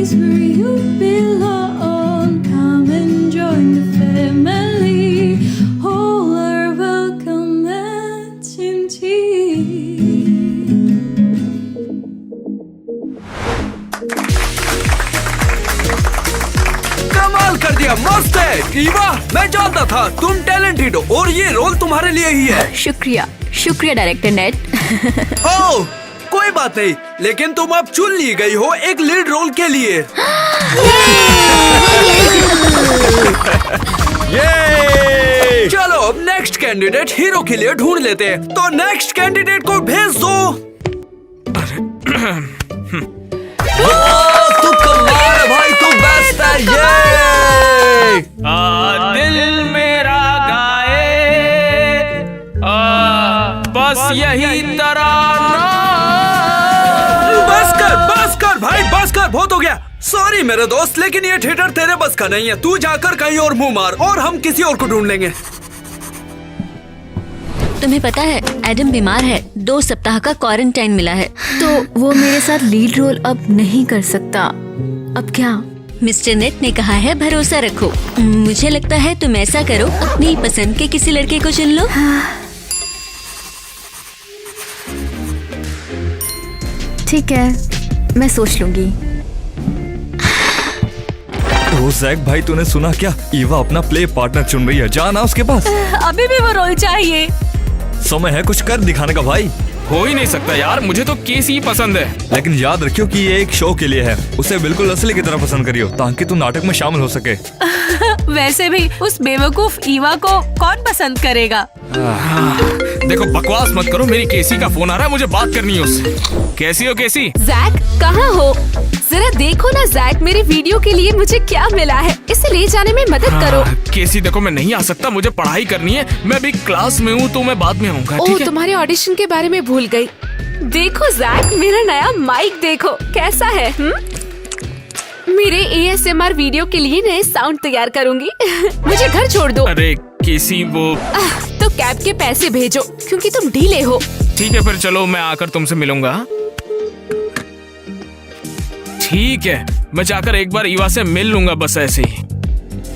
place where you belong. Come and join the family. All are welcome at Team T. कमाल कर दिया, मस्त है। ईवा, मैं जानता था तुम टैलेंटेड हो और ये रोल तुम्हारे लिए ही है। शुक्रिया शुक्रिया डायरेक्टर नेट। ओह, कोई बात नहीं, लेकिन तुम अब चुन ली गई हो एक लीड रोल के लिए। ये! चलो अब नेक्स्ट कैंडिडेट हीरो के लिए ढूंढ लेते हैं। तो नेक्स्ट कैंडिडेट को भेज दो। तू कमाल है भाई, तू बेस्ट है। ये! दिल मेरा गाए बस यही तराना। बस कर भाई, बस कर, बहुत हो गया। सॉरी मेरे दोस्त, लेकिन ये थिएटर तेरे बस का नहीं है। तू जाकर कहीं और मुंह मार और हम किसी और को ढूंढ लेंगे। तुम्हें पता है एडम बीमार है, 2 सप्ताह का क्वारंटाइन मिला है, तो वो मेरे साथ लीड रोल अब नहीं कर सकता। अब क्या? मिस्टर नेट ने कहा है भरोसा रखो। मुझे लगता है तुम ऐसा करो, अपनी पसंद के किसी लड़के को चुन लो। ठीक है, मैं सोच लूंगी। ओ जैक भाई, तूने सुना क्या? ईवा अपना प्ले पार्टनर चुन रही है। जाना उसके पास। अभी भी वो रोल चाहिए। समय है कुछ कर दिखाने का भाई। हो ही नहीं सकता यार, मुझे तो केसी पसंद है। लेकिन याद रखियो कि ये एक शो के लिए है, उसे बिल्कुल असली की तरह पसंद करियो ताकि तू नाटक में शामिल हो सके। वैसे भी उस बेवकूफ ईवा को कौन पसंद करेगा? देखो बकवास मत करो, मेरी केसी का फोन आ रहा है, मुझे बात करनी है उससे। कैसी हो केसी? जैक कहाँ हो? जरा देखो ना जैक, मेरी वीडियो के लिए मुझे क्या मिला है, इसे ले जाने में मदद करो। केसी देखो, मैं नहीं आ सकता, मुझे पढ़ाई करनी है। मैं अभी क्लास में हूँ, तो मैं बाद में आऊंगा। ठीक है? तुम्हारे ऑडिशन के बारे में भूल गई। देखो जैक, मेरा नया माइक देखो कैसा है। मेरे ASMR वीडियो के लिए नए साउंड तैयार करूंगी। मुझे घर छोड़ दो। अरे केसी वो तो कैब के पैसे भेजो क्योंकि तुम ढीले हो। ठीक है, फिर चलो मैं आकर तुमसे मिलूंगा। ठीक है, मैं जाकर एक बार ईवा से मिल लूंगा, बस ऐसे ही।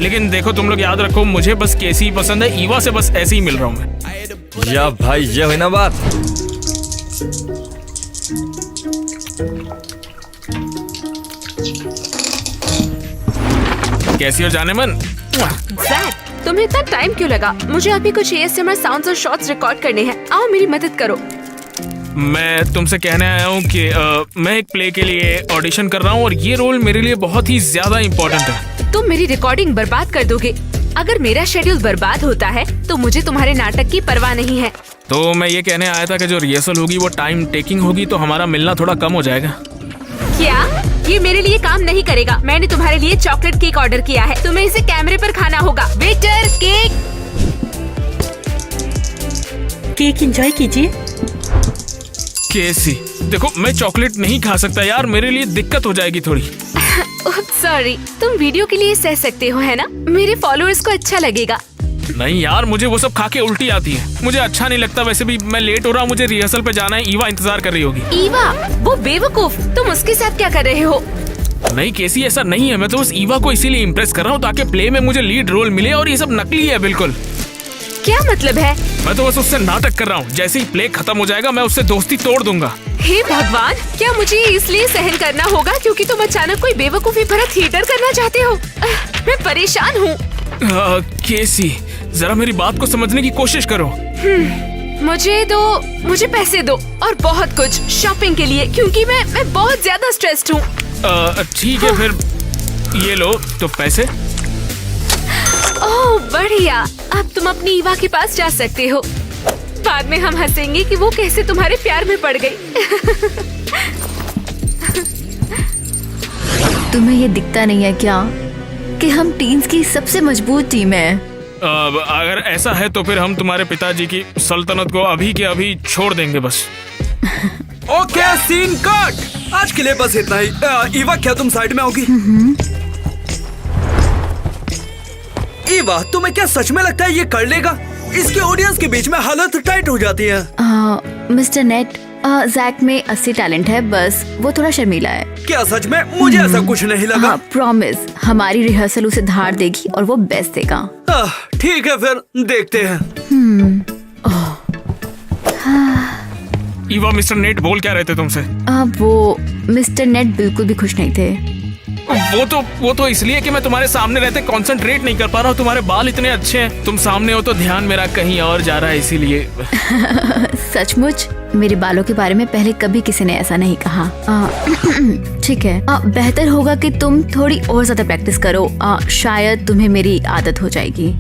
लेकिन देखो तुम लोग याद रखो, मुझे बस केसी ही पसंद है, ईवा से बस ऐसे ही मिल रहा हूँ मैं। या भाई, ये हुई ना बात। कैसी हो जाने मन? जैक, तुम्हें इतना टाइम क्यों लगा? मुझे अभी कुछ ASMR साउंड्स और शॉट्स रिकॉर्ड करने हैं। आओ मेरी मदद करो। मैं तुमसे कहने आया हूँ कि मैं एक प्ले के लिए ऑडिशन कर रहा हूँ और ये रोल मेरे लिए बहुत ही ज्यादा इम्पोर्टेंट है। तुम मेरी रिकॉर्डिंग बर्बाद कर दोगे। अगर मेरा शेड्यूल बर्बाद होता है तो मुझे तुम्हारे नाटक की परवाह नहीं है। तो मैं ये कहने आया था कि जो रिहर्सल होगी वो टाइम टेकिंग होगी, तो हमारा मिलना थोड़ा कम हो जाएगा। क्या? ये मेरे लिए काम नहीं करेगा। मैंने तुम्हारे लिए चॉकलेट केक ऑर्डर किया है, तुम्हें इसे कैमरे पर खाना होगा। वेटर, केक एंजॉय कीजिए। कैसी? देखो मैं चॉकलेट नहीं खा सकता यार, मेरे लिए दिक्कत हो जाएगी थोड़ी। सॉरी, तुम वीडियो के लिए सह सकते हो, है ना? मेरे फॉलोअर्स को अच्छा लगेगा। नहीं यार, मुझे वो सब खा के उल्टी आती है, मुझे अच्छा नहीं लगता। वैसे भी मैं लेट हो रहा हूँ, मुझे रिहर्सल पे जाना है। ईवा इंतजार कर रही होगी। ईवा? वो बेवकूफ, तुम उसके साथ क्या कर रहे हो? नहीं केसी, ऐसा नहीं है। मैं तो बस ईवा को इसीलिए इम्प्रेस कर रहा हूँ ताकि प्ले में मुझे लीड रोल मिले, और ये सब नकली है बिल्कुल। क्या मतलब है? मैं तो बस उससे नाटक कर रहा हूँ। जैसे ही प्ले खत्म हो जाएगा मैं उससे दोस्ती तोड़ दूंगा। हे भगवान, क्या मुझे इसलिए सहन करना होगा क्योंकि तुम अचानक कोई बेवकूफी भरा थिएटर करना चाहते हो? मैं परेशान हूँ। केसी, जरा मेरी बात को समझने की कोशिश करो। मुझे पैसे दो, और बहुत कुछ शॉपिंग के लिए, क्योंकि मैं बहुत ज्यादा स्ट्रेस्ड हूँ। ठीक है, फिर ये लो तो पैसे। ओह बढ़िया, अब तुम अपनी ईवा के पास जा सकते हो। बाद में हम हंसेंगे कि वो कैसे तुम्हारे प्यार में पड़ गई। तुम्हें ये दिखता नहीं है क्या कि हम टीन्स की सबसे मजबूत टीम है? अगर ऐसा है तो फिर हम तुम्हारे पिताजी की सल्तनत को अभी के अभी छोड़ देंगे बस। Okay, scene cut. आज के लिए बस इतना ही। ईवा, क्या तुम साइड में आओगी? ईवा, तुम्हें क्या सच में लगता है ये कर लेगा? इसके ऑडियंस के बीच में हालत टाइट हो जाती है। मिस्टर नेट, जैक में असली टैलेंट है, बस वो थोड़ा शर्मीला है। क्या सच में? मुझे ऐसा कुछ नहीं लगा। हाँ, प्रॉमिस, हमारी रिहर्सल उसे धार देगी और वो बेस्ट देगा। ठीक है, फिर देखते हैं। ईवा, मिस्टर नेट बोल क्या रहे थे तुमसे? वो मिस्टर नेट बिल्कुल भी खुश नहीं थे। वो तो इसलिए कि मैं तुम्हारे सामने रहते कंसंट्रेट नहीं कर पा रहा हूँ। तुम्हारे बाल इतने अच्छे हैं, तुम सामने हो तो ध्यान मेरा कहीं और जा रहा है, इसीलिए। सचमुच मेरे बालों के बारे में पहले कभी किसी ने ऐसा नहीं कहा। ठीक है, बेहतर होगा कि तुम थोड़ी और ज्यादा प्रैक्टिस करो। शायद तुम्हें मेरी आदत हो जाएगी।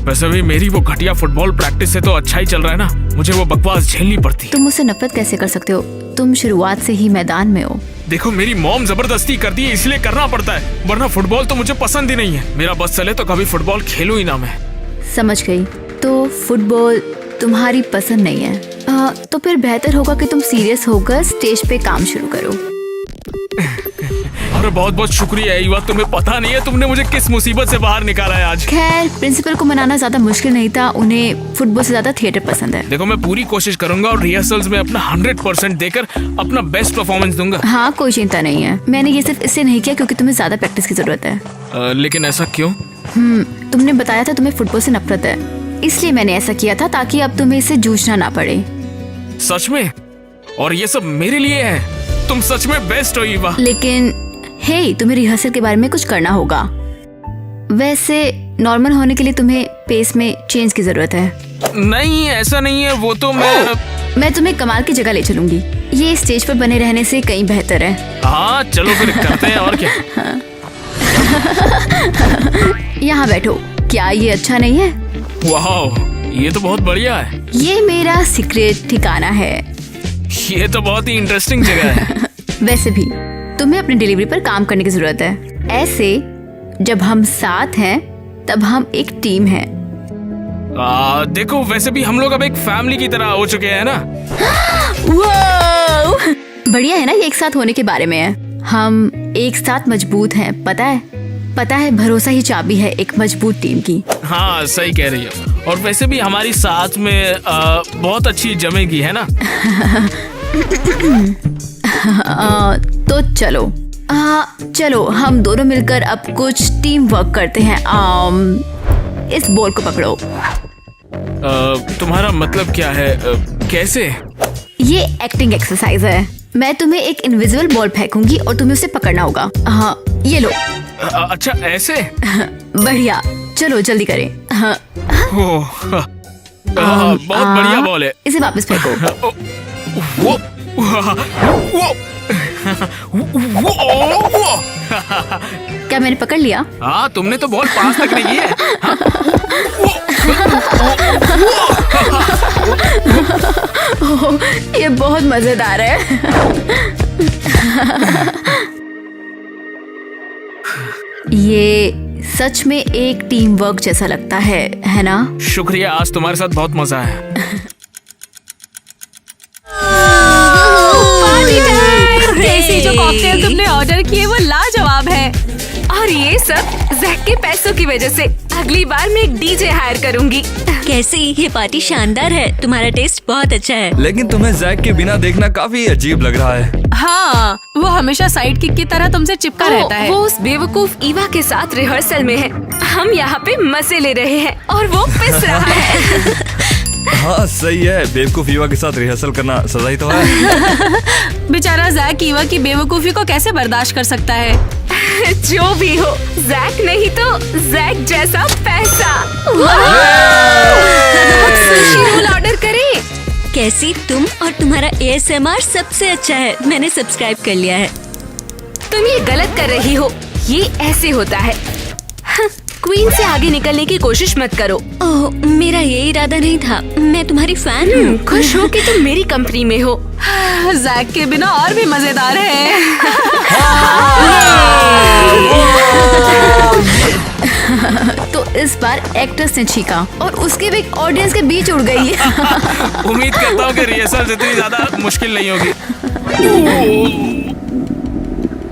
वैसे भी मेरी वो घटिया फुटबॉल प्रैक्टिस से तो अच्छा ही चल रहा है ना, मुझे वो बकवास झेलनी पड़ती है। तुम मुझसे नफरत कैसे कर सकते हो? तुम शुरुआत से ही मैदान में हो। देखो, मेरी मॉम जबरदस्ती करती है, इसलिए करना पड़ता है, वरना फुटबॉल तो मुझे पसंद ही नहीं है। मेरा बस चले तो कभी फुटबॉल खेलूं ही ना मैं। समझ गई, तो फुटबॉल तुम्हारी पसंद नहीं है। तो फिर बेहतर होगा कि तुम सीरियस होकर स्टेज पे काम शुरू करो। अरे बहुत बहुत शुक्रिया ईवा, तुम्हें पता नहीं है तुमने मुझे किस मुसीबत से बाहर निकाला है आज। खैर, प्रिंसिपल को मनाना ज्यादा मुश्किल नहीं था, उन्हें फुटबॉल से ज्यादा थिएटर पसंद है। देखो, मैं पूरी कोशिश करूंगा और रिहर्सल्स में अपना 100% देकर अपना बेस्ट परफॉर्मेंस दूंगा। हाँ, कोई चिंता नहीं है। मैंने ये सिर्फ इसलिए नहीं किया क्योंकि तुम्हें ज्यादा प्रैक्टिस की जरूरत है। लेकिन ऐसा क्यों? तुमने बताया था तुम्हें फुटबॉल से नफरत है, इसलिए मैंने ऐसा किया था ताकि अब तुम्हें इससे जूझना ना पड़े। सच में? और ये सब मेरे लिए है? तुम सच में बेस्ट हो ईवा। लेकिन हे, तुम्हें रिहर्सल के बारे में कुछ करना होगा। वैसे नॉर्मल होने के लिए तुम्हें पेस में चेंज की जरूरत है। नहीं, ऐसा नहीं है, वो तो मैं तुम्हें कमाल की जगह ले चलूंगी। ये स्टेज पर बने रहने से कहीं बेहतर है। हाँ, चलो फिर करते हैं, और क्या। यहाँ बैठो। क्या ये अच्छा नहीं है? वाह, ये तो बहुत बढ़िया है। ये मेरा सीक्रेट ठिकाना है। ये तो बहुत ही इंटरेस्टिंग जगह है। वैसे भी तुम्हें अपनी डिलीवरी पर काम करने की जरूरत है। ऐसे जब हम साथ हैं तब हम एक टीम है। देखो, वैसे भी हम लोग अब एक फैमिली की तरह हो चुके हैं ना। बढ़िया है ना, ये एक साथ होने के बारे में है। हम एक साथ मजबूत हैं, पता है भरोसा ही चाबी है एक मजबूत टीम की। हाँ, सही कह रही हो। और वैसे भी हमारी साथ में बहुत अच्छी जमेगी, है ना। तो चलो हम दोनों मिलकर अब कुछ टीम वर्क करते हैं। इस बॉल को पकड़ो। तुम्हारा मतलब क्या है? कैसे? ये एक्टिंग एक्सरसाइज है। मैं तुम्हें एक इनविजिबल बॉल फेंकूंगी और तुम्हें उसे पकड़ना होगा। हाँ, ये लो। अच्छा, ऐसे? बढ़िया, चलो जल्दी करें। बहुत बढ़िया बॉल है। इसे वापस फेंको। क्या मैंने पकड़ लिया? हाँ, तुमने तो बहुत पास तक नहीं है। ये बहुत मजेदार है। ये सच में एक टीम वर्क जैसा लगता है ना? शुक्रिया, आज तुम्हारे साथ बहुत मजा है। देसी जो कॉकटेल तुमने ऑर्डर किए वो लाजवाब है, और ये सब जैक के पैसों की वजह से। अगली बार मैं एक डीजे हायर करूंगी। कैसी? ये पार्टी शानदार है, तुम्हारा टेस्ट बहुत अच्छा है। लेकिन तुम्हें जैक के बिना देखना काफी अजीब लग रहा है। हाँ, वो हमेशा साइड किक की तरह तुमसे चिपका रहता है। वो उस बेवकूफ ईवा के साथ रिहर्सल में है। हम यहाँ पे मजे ले रहे हैं और वो पिस रहा है। हाँ, सही है। बेवकूफ ईवा के साथ रिहर्सल करना सजा ही तो है। बेचारा जैक ईवा की बेवकूफी को कैसे बर्दाश्त कर सकता है? जो भी हो, जैक नहीं तो जैक जैसा पैसा। सुशी रोल ऑर्डर करें। कैसी? तुम और तुम्हारा ASMR सबसे अच्छा है, मैंने सब्सक्राइब कर लिया है। तुम ये गलत कर रही हो, ये ऐसे होता है। क्वीन से आगे निकलने की कोशिश मत करो। ओह, मेरा ये इरादा नहीं था, मैं तुम्हारी फैन हूँ। खुश हो कि तुम मेरी कंपनी में हो। जैक के बिना और भी मजेदार है। तो इस बार एक्ट्रेस ने छीका और उसके भी ऑडियंस के बीच उड़ गई। उम्मीद करता हूँ कि रिहर्सल इतनी ज्यादा मुश्किल नहीं होगी।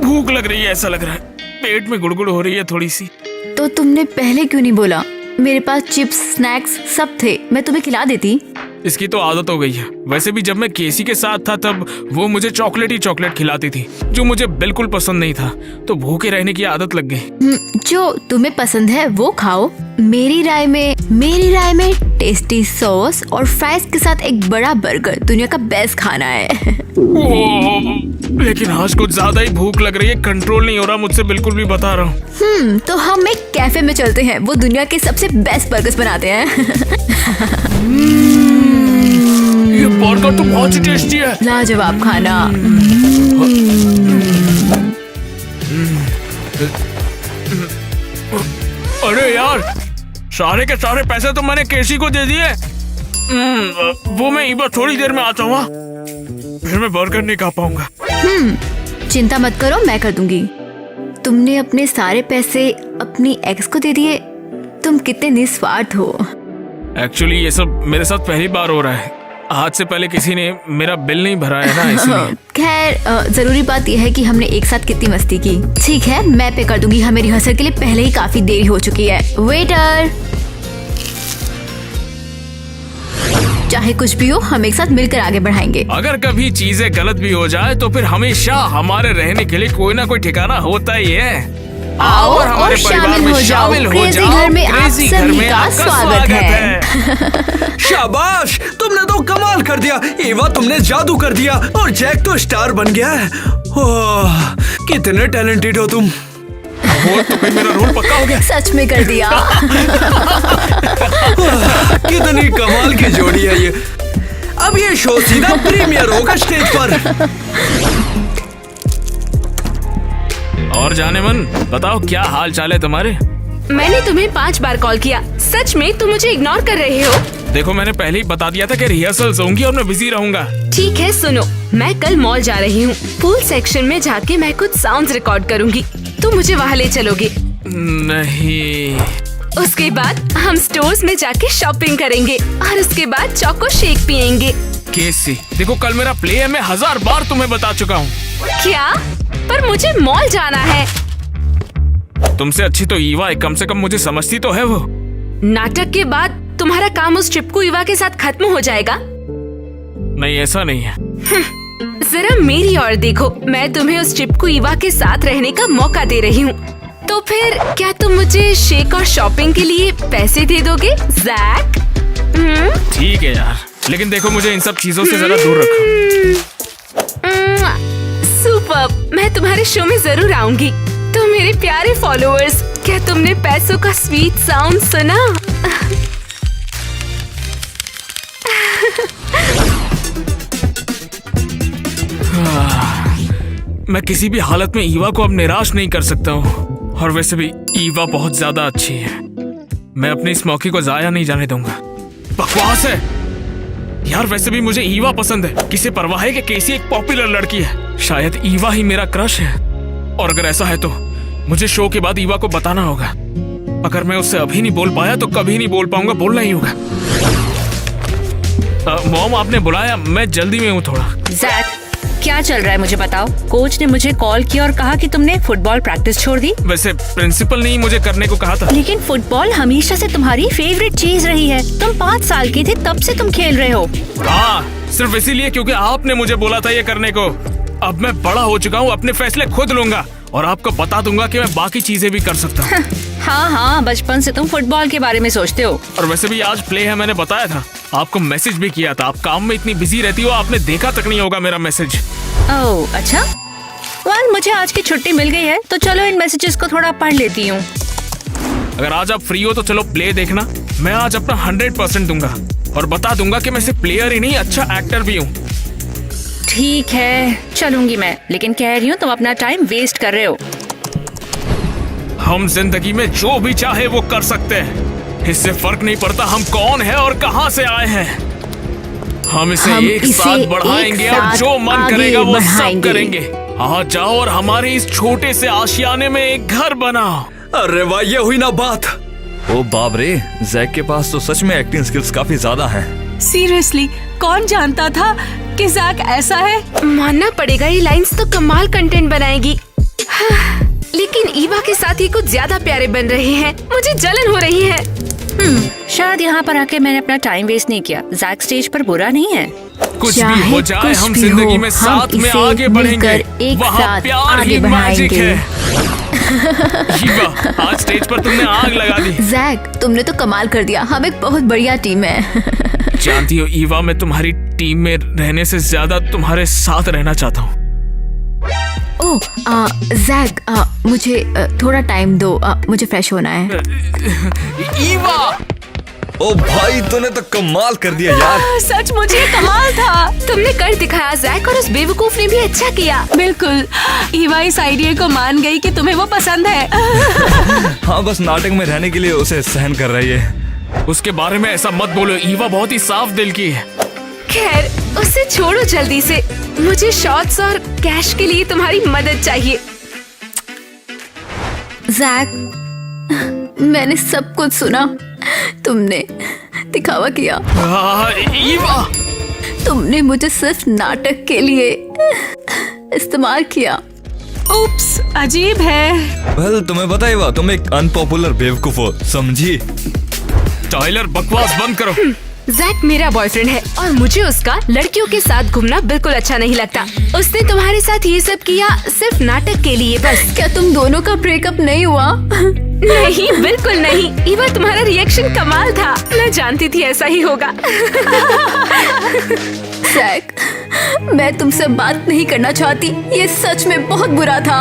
भूख लग रही है, ऐसा लग रहा है। पेट में गुड़गुड़ हो रही है थोड़ी सी। तो तुमने पहले क्यों नहीं बोला? मेरे पास चिप्स, स्नैक्स सब थे, मैं तुम्हें खिला देती। इसकी तो आदत हो गई है। वैसे भी जब मैं केसी के साथ था तब वो मुझे चॉकलेट ही चॉकलेट खिलाती थी, जो मुझे बिल्कुल पसंद नहीं था, तो भूखे रहने की आदत लग गई। जो तुम्हें पसंद है वो खाओ। मेरी राय में टेस्टी सॉस और फ्राइज के साथ एक बड़ा बर्गर दुनिया का बेस्ट खाना है। लेकिन आज कुछ ज्यादा ही भूख लग रही है, कंट्रोल नहीं हो रहा मुझसे, बिल्कुल भी बता रहा हूँ। तो हम एक कैफे में चलते हैं, वो दुनिया के सबसे बेस्ट बर्गर्स बनाते हैं। ये बर्गर तो बहुत ही टेस्टी है। लाजवाब खाना। अरे यार, सारे के सारे पैसे तो मैंने केसी को दे दिए। वो मैं ईवा थोड़ी देर में आता हूँ, फिर मैं बर्गर नहीं खा पाऊंगा। चिंता मत करो, मैं कर दूंगी। तुमने अपने सारे पैसे अपनी एक्स को दे दिए। तुम कितने निस्वार्थ हो। एक्चुअली ये सब मेरे साथ पहली बार हो रहा है। आज से पहले किसी ने मेरा बिल नहीं भरा है ना, इसलिए। खैर, जरूरी बात यह है कि हमने एक साथ कितनी मस्ती की। ठीक है, मैं पे कर दूंगी। हमें रिहर्सल के लिए पहले ही काफी देरी हो चुकी है। वेटर, चाहे कुछ भी हो, हम एक साथ मिलकर आगे बढ़ाएंगे। अगर कभी चीजें गलत भी हो जाए तो फिर हमेशा हमारे रहने के लिए कोई ना कोई ठिकाना होता ही है। आओ और शामिल हो जाओ। क्रेजी घर में आप सभी का स्वागत है। शाबाश, तुमने तो कमाल कर दिया। ईवा, तुमने जादू कर दिया और जैक तो स्टार बन गया है। ओह, कितने टैलेंटेड हो तुम। वो तो फिर मेरा रोल पक्का हो गया। सच में कर दिया। कितनी कमाल की जोड़ी है ये। अब ये शो सीधा प्रीमियर होगा स्टेज पर। और जाने मन, बताओ क्या हाल चाल है तुम्हारे? मैंने तुम्हें 5 बार कॉल किया, सच में तुम मुझे इग्नोर कर रहे हो? देखो, मैंने पहले ही बता दिया था कि रिहर्सल्स होंगी और मैं बिजी रहूंगा। ठीक है, सुनो, मैं कल मॉल जा रही हूँ। पूल सेक्शन में जाके मैं कुछ साउंड्स रिकॉर्ड करूँगी। तुम मुझे वहाँ ले चलोगे? नहीं। उसके बाद हम स्टोर्स में जाके शॉपिंग करेंगे और उसके बाद चोको शेक पियेंगे। केसी, देखो कल मेरा प्ले है, मैं 1000 बार तुम्हें बता चुका हूँ। क्या? पर मुझे मॉल जाना है। तुमसे अच्छी तो ईवा है, कम से कम मुझे समझती तो है वो। नाटक के बाद तुम्हारा काम उस चिपकू ईवा के साथ खत्म हो जाएगा। नहीं, ऐसा नहीं है। जरा मेरी ओर देखो, मैं तुम्हें उस चिपकू ईवा के साथ रहने का मौका दे रही हूँ। तो फिर क्या तुम मुझे शेक और शॉपिंग के लिए पैसे दे दोगे, जैक? ठीक है यार, लेकिन देखो मुझे इन सब चीजों से जरा दूर रखो। सुपर, मैं तुम्हारे शो में जरूर आऊंगी। तो मेरे प्यारे फॉलोअर्स, क्या तुमने पैसों का स्वीट साउंड सुना? मैं किसी भी हालत में ईवा को अब निराश नहीं कर सकता हूँ। और वैसे भी ईवा बहुत ज्यादा अच्छी है, मैं अपने इस मौके को जाया नहीं जाने दूंगा। बकवास है यार, वैसे भी मुझे ईवा पसंद है। किसे परवाह है कि केसी एक पॉपुलर लड़की है? शायद ईवा ही मेरा क्रश है। और अगर ऐसा है तो मुझे शो के बाद ईवा को बताना होगा। अगर मैं उससे अभी नहीं बोल पाया तो कभी नहीं बोल पाऊंगा, बोलना ही होगा। मॉम, आपने बुलाया? मैं जल्दी में हूँ थोड़ा। जैक, क्या चल रहा है मुझे बताओ। कोच ने मुझे कॉल किया और कहा कि तुमने फुटबॉल प्रैक्टिस छोड़ दी। वैसे प्रिंसिपल ने ही मुझे करने को कहा था। लेकिन फुटबॉल हमेशा से तुम्हारी फेवरेट चीज रही है। तुम 5 साल की थी तब से तुम खेल रहे हो। हाँ, सिर्फ इसीलिए क्योंकि आपने मुझे बोला था ये करने को। अब मैं बड़ा हो चुका हूँ, अपने फैसले खुद लूंगा और आपको बता दूंगा कि मैं बाकी चीजें भी कर सकता हूँ। हाँ, बचपन से तुम फुटबॉल के बारे में सोचते हो। और वैसे भी आज प्ले है, मैंने बताया था, आपको मैसेज भी किया था। आप काम में इतनी बिजी रहती हो, आपने देखा तक नहीं होगा मेरा मैसेज। ओह अच्छा, वेल मुझे आज की छुट्टी मिल गई है तो चलो इन मैसेजेस को थोड़ा पढ़ लेती हूँ। अगर आज आप फ्री हो तो चलो प्ले देखना। मैं आज अपना 100% दूंगा और बता दूंगा कि मैं सिर्फ प्लेयर ही नहीं, अच्छा एक्टर भी हूँ। ठीक है, चलूंगी मैं, लेकिन कह रही हूँ तुम अपना टाइम वेस्ट कर रहे हो। हम जिंदगी में जो भी चाहे वो कर सकते हैं, इससे फर्क नहीं पड़ता हम कौन है और कहाँ से आए हैं। हम इसे एक साथ बढ़ाएंगे और जो मन करेगा वो सब करेंगे। आ जाओ और हमारे इस छोटे से आशियाने में एक घर बनाओ। अरे वाह, ये हुई ना बात। ओ बाप रे, जैक के पास तो सच में एक्टिंग स्किल्स काफी ज्यादा हैं। सीरियसली, कौन जानता था कि जैक ऐसा है। मानना पड़ेगा, ये लाइंस तो कमाल कंटेंट बनाएगी। लेकिन ईवा के साथ ये कुछ ज्यादा प्यारे बन रहे हैं, मुझे जलन हो रही है। शायद यहाँ पर आके मैंने अपना टाइम वेस्ट नहीं किया। जैक स्टेज पर बुरा नहीं है। कुछ भी चाहे हो जाए कुछ हम भी जिंदगी हो, में हम साथ में इसे आगे बढ़ेंगे। मिलकर एक वहाँ साथ प्यार आगे ही मैजिक बढ़ाएंगे। है। ईवा, आज स्टेज पर तुमने आग लगा दी। जैक, तुमने तो कमाल कर दिया। हम एक बहुत बढ़िया टीम है। जानती हो ईवा, मैं तुम्हारी टीम में रहने से ज्यादा तुम्हारे साथ रहना चाहता हूँ। ओह, जैक, मुझे थोड़ा टाइम दो। मुझे फ्रेश होना है। ईवा, ओ भाई, तूने तो कमाल कर दिया यार। सच मुझे कमाल था। तुमने कर दिखाया जैक, और उस बेवकूफ ने भी अच्छा किया। बिल्कुल, ईवा इस आइडिया को मान गई कि तुम्हें वो पसंद है। हाँ, बस नाटक में रहने के लिए उसे सहन कर रही है। उसके बारे में ऐसा मत बोलो। ईवा बहुत ही साफ दिल की है। खैर, उसे छोड़ो जल्दी से। मुझे शॉट्स और कैश के लिए तुम्हारी मदद चाहिए। जैक, मैंने सब कुछ सुना। तुमने दिखावा किया। ईवा, तुमने मुझे सिर्फ नाटक के लिए इस्तेमाल किया। उप्स, अजीब है। वेल, तुम्हें पता है, तुम एक अनपॉपुलर बेवकूफ हो, समझी? टाइलर, बकवास बंद करो। जैक मेरा बॉयफ्रेंड है और मुझे उसका लड़कियों के साथ घूमना बिल्कुल अच्छा नहीं लगता। उसने तुम्हारे साथ ये सब किया सिर्फ नाटक के लिए बस। क्या तुम दोनों का ब्रेकअप नहीं हुआ? नहीं, बिल्कुल नहीं। ईवा, तुम्हारा रिएक्शन कमाल था। मैं जानती थी ऐसा ही होगा। जैक, मैं तुमसे बात नहीं करना चाहती। ये सच में बहुत बुरा था।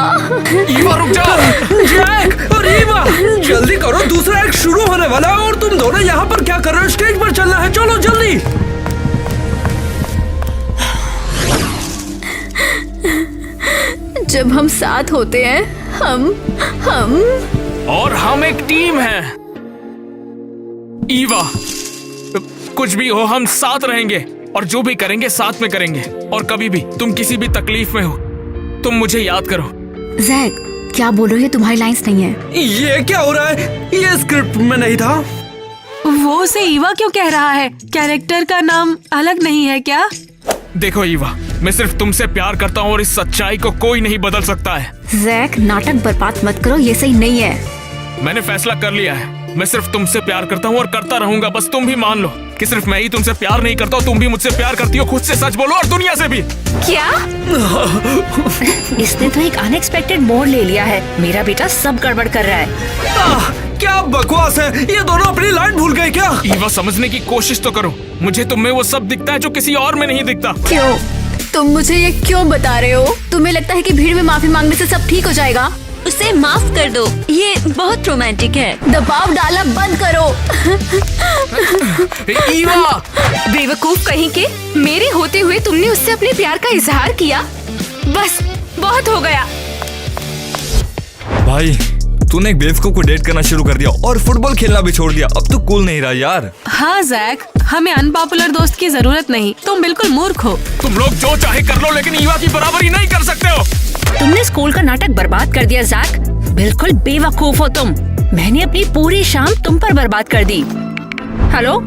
ईवा, रुक जा। जैक और ईवा, जल्दी करो, दूसरा एक्ट शुरू होने वाला है। और तुम दोनों यहाँ पर क्या कर रहे हो? स्टेज पर चलना है, चलो जल्दी। जब हम साथ होते हैं, हम और हम एक टीम है। ईवा, कुछ भी हो हम साथ रहेंगे और जो भी करेंगे साथ में करेंगे। और कभी भी तुम किसी भी तकलीफ में हो, तुम मुझे याद करो। जैक, क्या बोल रहे हो? ये तुम्हारी लाइंस नहीं है। ये क्या हो रहा है? ये स्क्रिप्ट में नहीं था। वो उसे ईवा क्यों कह रहा है? कैरेक्टर का नाम अलग नहीं है क्या? देखो ईवा, मैं सिर्फ तुमसे प्यार करता हूँ और इस सच्चाई को कोई नहीं बदल सकता है। जैक, नाटक बर्बाद मत करो, ये सही नहीं है। मैंने फैसला कर लिया है। मैं सिर्फ तुमसे प्यार करता हूँ और करता रहूंगा। बस तुम भी मान लो कि सिर्फ मैं ही तुमसे प्यार नहीं करता हूँ, तुम भी मुझसे प्यार करती हो। खुद से सच बोलो और दुनिया से भी। क्या? इसने तो एक अनएक्सपेक्टेड मोड़ ले लिया है। मेरा बेटा सब गड़बड़ कर रहा है। क्या बकवास है? ये दोनों अपनी लाइन भूल गए क्या? ईवा, समझने की कोशिश तो करो। मुझे तुम में वो सब दिखता है जो किसी और में नहीं दिखता। क्यों? तुम मुझे ये क्यों बता रहे हो? तुम्हें लगता है कि भीड़ में माफी मांगने से सब ठीक हो जाएगा? उसे माफ कर दो, ये बहुत रोमांटिक है। दबाव डालना बंद करो। ईवा, बेवकूफ कहीं के, मेरे होते हुए तुमने उससे अपने प्यार का इजहार किया। बस बहुत हो गया। भाई, तूने एक बेवकूफ को डेट करना शुरू कर दिया और फुटबॉल खेलना भी छोड़ दिया। अब तो कूल नहीं रहा यार। हाँ जैक, हमें अनपॉपुलर दोस्त की जरूरत नहीं। तुम बिल्कुल मूर्ख हो। तुम लोग जो चाहे कर लो, लेकिन ईवा की बराबरी नहीं कर सकते हो। तुमने स्कूल का नाटक बर्बाद कर दिया जैक। बिल्कुल बेवकूफ हो तुम। मैंने अपनी पूरी शाम तुम पर बर्बाद कर दी। हेलो,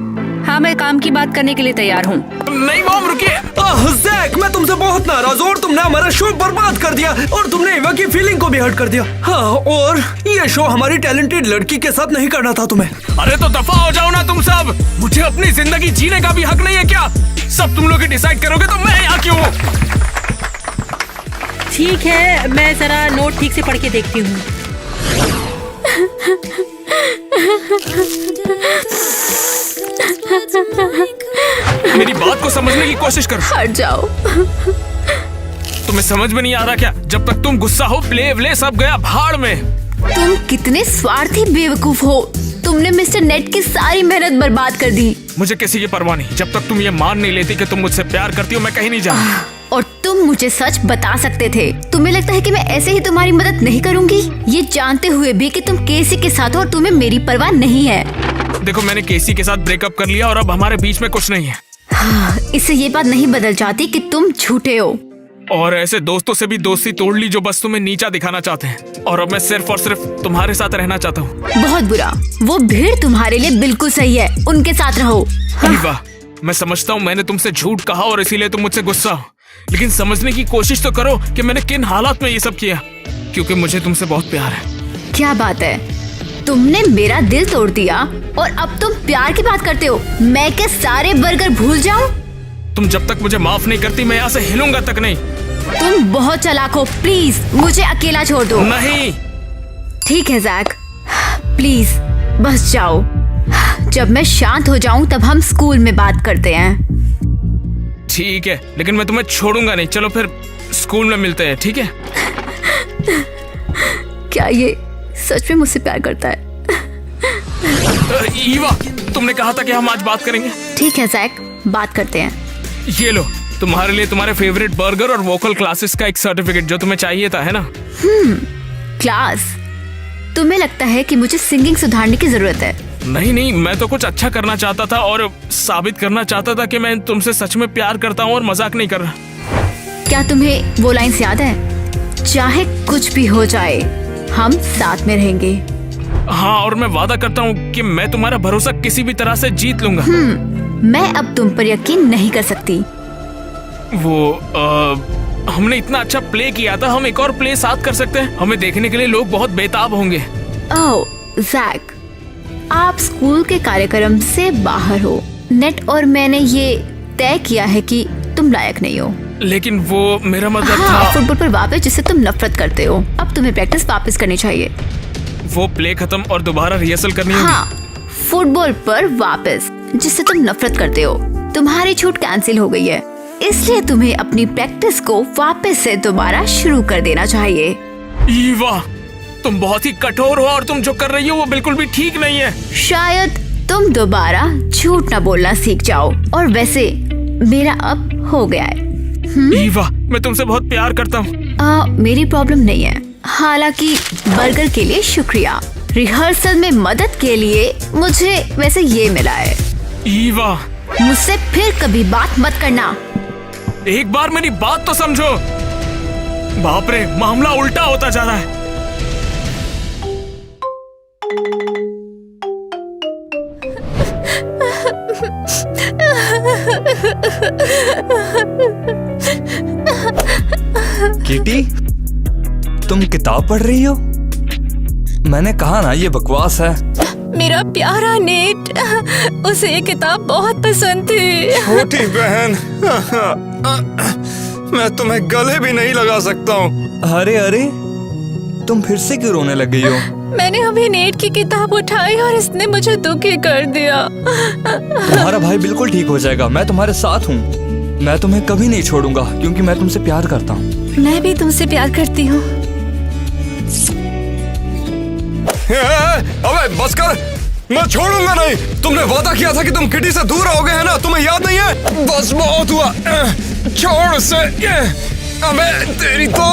हाँ, मैं काम की बात करने के लिए तैयार हूँ। नहीं मॉम, रुकिए। जैक, मैं तुमसे बहुत नाराज हूँ और तुमने हमारा शो बर्बाद कर दिया और तुमने ईवा की फीलिंग को भी हर्ट कर दिया। हाँ, और ये शो हमारी टैलेंटेड लड़की के साथ नहीं करना था तुम्हें। अरे तो दफा हो जाओ ना तुम सब। मुझे अपनी जिंदगी जीने का भी हक नहीं है क्या? सब तुम लोग ही डिसाइड करोगे तो मैं यहाँ क्यों हूँ? ठीक है, मैं जरा नोट ठीक से पढ़ के देखती हूँ। मेरी बात को समझने की कोशिश करो। हट जाओ। तुम्हें समझ में नहीं आ रहा क्या? जब तक तुम गुस्सा हो, प्ले व्ले सब गया भाड़ में। तुम कितने स्वार्थी बेवकूफ हो। तुमने मिस्टर नेट की सारी मेहनत बर्बाद कर दी। मुझे किसी की परवाह नहीं। जब तक तुम ये मान नहीं लेती कि तुम मुझसे प्यार करती हो, मैं कहीं नहीं जाऊंगा। और तुम मुझे सच बता सकते थे। तुम्हें लगता है कि मैं ऐसे ही तुम्हारी मदद नहीं करूंगी, ये जानते हुए भी कि तुम केसी के साथ हो और तुम्हें मेरी परवाह नहीं है। देखो, मैंने केसी के साथ ब्रेकअप कर लिया और अब हमारे बीच में कुछ नहीं है। इससे ये बात नहीं बदल जाती कि तुम झूठे हो। और ऐसे दोस्तों से भी दोस्ती तोड़ ली जो बस तुम्हें नीचा दिखाना चाहते हैं। और अब मैं सिर्फ और सिर्फ तुम्हारे साथ रहना चाहता हूँ। बहुत बुरा। वो भीड़ तुम्हारे लिए बिल्कुल सही है, उनके साथ रहो। ईवा, मैं समझता हूँ मैंने तुमसे झूठ कहा और इसीलिए तुम मुझसे गुस्सा हो, लेकिन समझने की कोशिश तो करो कि मैंने किन हालात में ये सब किया। क्योंकि मुझे तुमसे बहुत प्यार है। क्या बात है? तुमने मेरा दिल तोड़ दिया और अब तुम प्यार की बात करते हो। मैं क्या सारे बर्गर भूल जाऊं? तुम जब तक मुझे माफ नहीं करती मैं यहाँ से हिलूंगा तक नहीं। तुम बहुत चालाक हो, प्लीज मुझे अकेला छोड़ दो। नहीं। ठीक है जैक, प्लीज बस जाओ। जब मैं शांत हो जाऊं तब हम स्कूल में बात करते हैं। ठीक है, लेकिन मैं तुम्हें छोड़ूंगा नहीं। चलो फिर स्कूल में मिलते हैं, ठीक है? क्या ये सच में मुझसे प्यार करता है? ईवा, तुमने कहा था कि हम आज बात करेंगे। ठीक है जैक, बात करते हैं। ये लो, तुम्हारे लिए तुम्हारे फेवरेट बर्गर और वोकल क्लासेस का एक सर्टिफिकेट जो तुम्हें चाहिए था, है ना? क्लास? तुम्हें लगता है कि मुझे सिंगिंग सुधारने की जरूरत है? नहीं नहीं, मैं तो कुछ अच्छा करना चाहता था और साबित करना चाहता था कि मैं तुमसे सच में प्यार करता हूँ और मजाक नहीं कर रहा। क्या तुम्हें वो लाइन्स याद है? चाहे कुछ भी हो जाए हम साथ में रहेंगे। हाँ, और मैं वादा करता हूँ कि मैं तुम्हारा भरोसा किसी भी तरह से जीत लूंगा। मैं अब तुम पर यकीन नहीं कर सकती। हमने इतना अच्छा प्ले किया था, हम एक और प्ले साथ कर सकते हैं। हमें देखने के लिए लोग बहुत बेताब होंगे। ओह जैक, आप स्कूल के कार्यक्रम से बाहर हो। नेट और मैंने ये तय किया है कि तुम लायक नहीं हो। लेकिन वो मेरा मतलब हाँ, था। फुटबॉल पर वापस जिससे तुम नफरत करते हो। अब तुम्हें प्रैक्टिस वापस करनी चाहिए। वो प्ले खत्म और दोबारा रिहर्सल करनी होगी। हाँ, फुटबॉल पर वापस जिससे तुम नफरत करते हो। तुम्हारी छूट कैंसिल हो गई है, इसलिए तुम्हें अपनी प्रैक्टिस को वापस से दोबारा शुरू कर देना चाहिए। ईवा, तुम बहुत ही कठोर हो और तुम जो कर रही हो वो बिल्कुल भी ठीक नहीं है। शायद तुम दोबारा झूठ न बोलना सीख जाओ। और वैसे मेरा अब हो गया है। ईवा, मैं तुमसे बहुत प्यार करता हूँ। मेरी प्रॉब्लम नहीं है। हालांकि बर्गर के लिए शुक्रिया, रिहर्सल में मदद के लिए मुझे वैसे ये मिला है। ईवा, मुझसे फिर कभी बात मत करना। एक बार मेरी बात तो समझो। बाप रे, मामला उल्टा होता जा रहा है। किटी, तुम किताब पढ़ रही हो? मैंने कहा ना ये बकवास है। मेरा प्यारा नेट, उसे ये किताब बहुत पसंद थी। छोटी बहन, मैं तुम्हें गले भी नहीं लगा सकता हूँ। अरे अरे, तुम फिर से क्यों रोने लग गई हो? मैंने अभी नेट की किताब उठाई और इसने मुझे दुखी कर दिया। तुम्हारा भाई बिल्कुल ठीक हो जाएगा। मैं तुम्हारे साथ हूँ। मैं तुम्हें कभी नहीं छोड़ूंगा क्योंकि मैं तुमसे प्यार करता हूँ। मैं भी तुमसे प्यार करती हूँ। अबे बस कर, मैं छोड़ूंगा नहीं। तुमने वादा किया था कि तुम किटी से दूर रहोगे, है ना? तुम्हें याद नहीं है? बस बहुत हुआ, छोड़ से। अबे तेरी तो।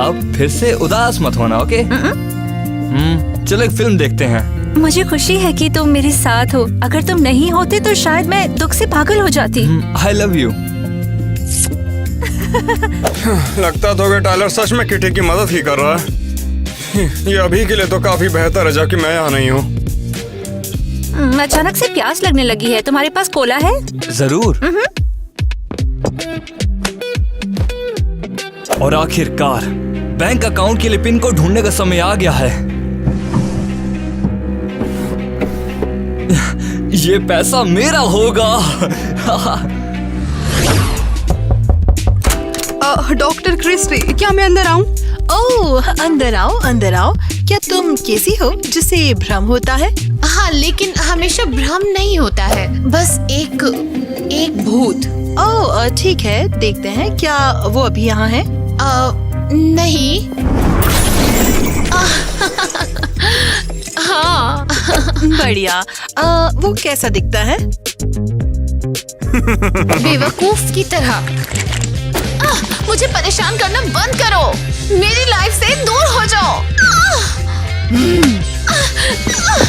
अब फिर से उदास मत होना, ओके? चलो एक फिल्म देखते हैं। मुझे खुशी है कि तुम मेरे साथ हो। अगर तुम नहीं होते तो शायद मैं दुख से पागल हो जाती। I love you. लगता तो कि टायलर सच में किटी की मदद ही कर रहा है। ये अभी के लिए तो काफी बेहतर है जबकि मैं यहाँ नहीं हूँ। अचानक से प्यास लगने लगी है। तुम्हारे पास कोला है? जरूर। और आखिरकार बैंक अकाउंट के लिए पिन को ढूंढने का समय आ गया है। ये पैसा मेरा होगा। डॉक्टर क्रिस्टी, क्या मैं अंदर आऊं? ओह, अंदर आओ, अंदर आओ। क्या तुम कैसी हो जिसे भ्रम होता है? हाँ, लेकिन हमेशा भ्रम नहीं होता है, बस एक भूत। ओह ठीक है, देखते हैं क्या वो अभी यहाँ है। नहीं। हाँ। बढ़िया। वो कैसा दिखता है? बेवकूफ की तरह। मुझे परेशान करना बंद करो। मेरी लाइफ से दूर हो जाओ।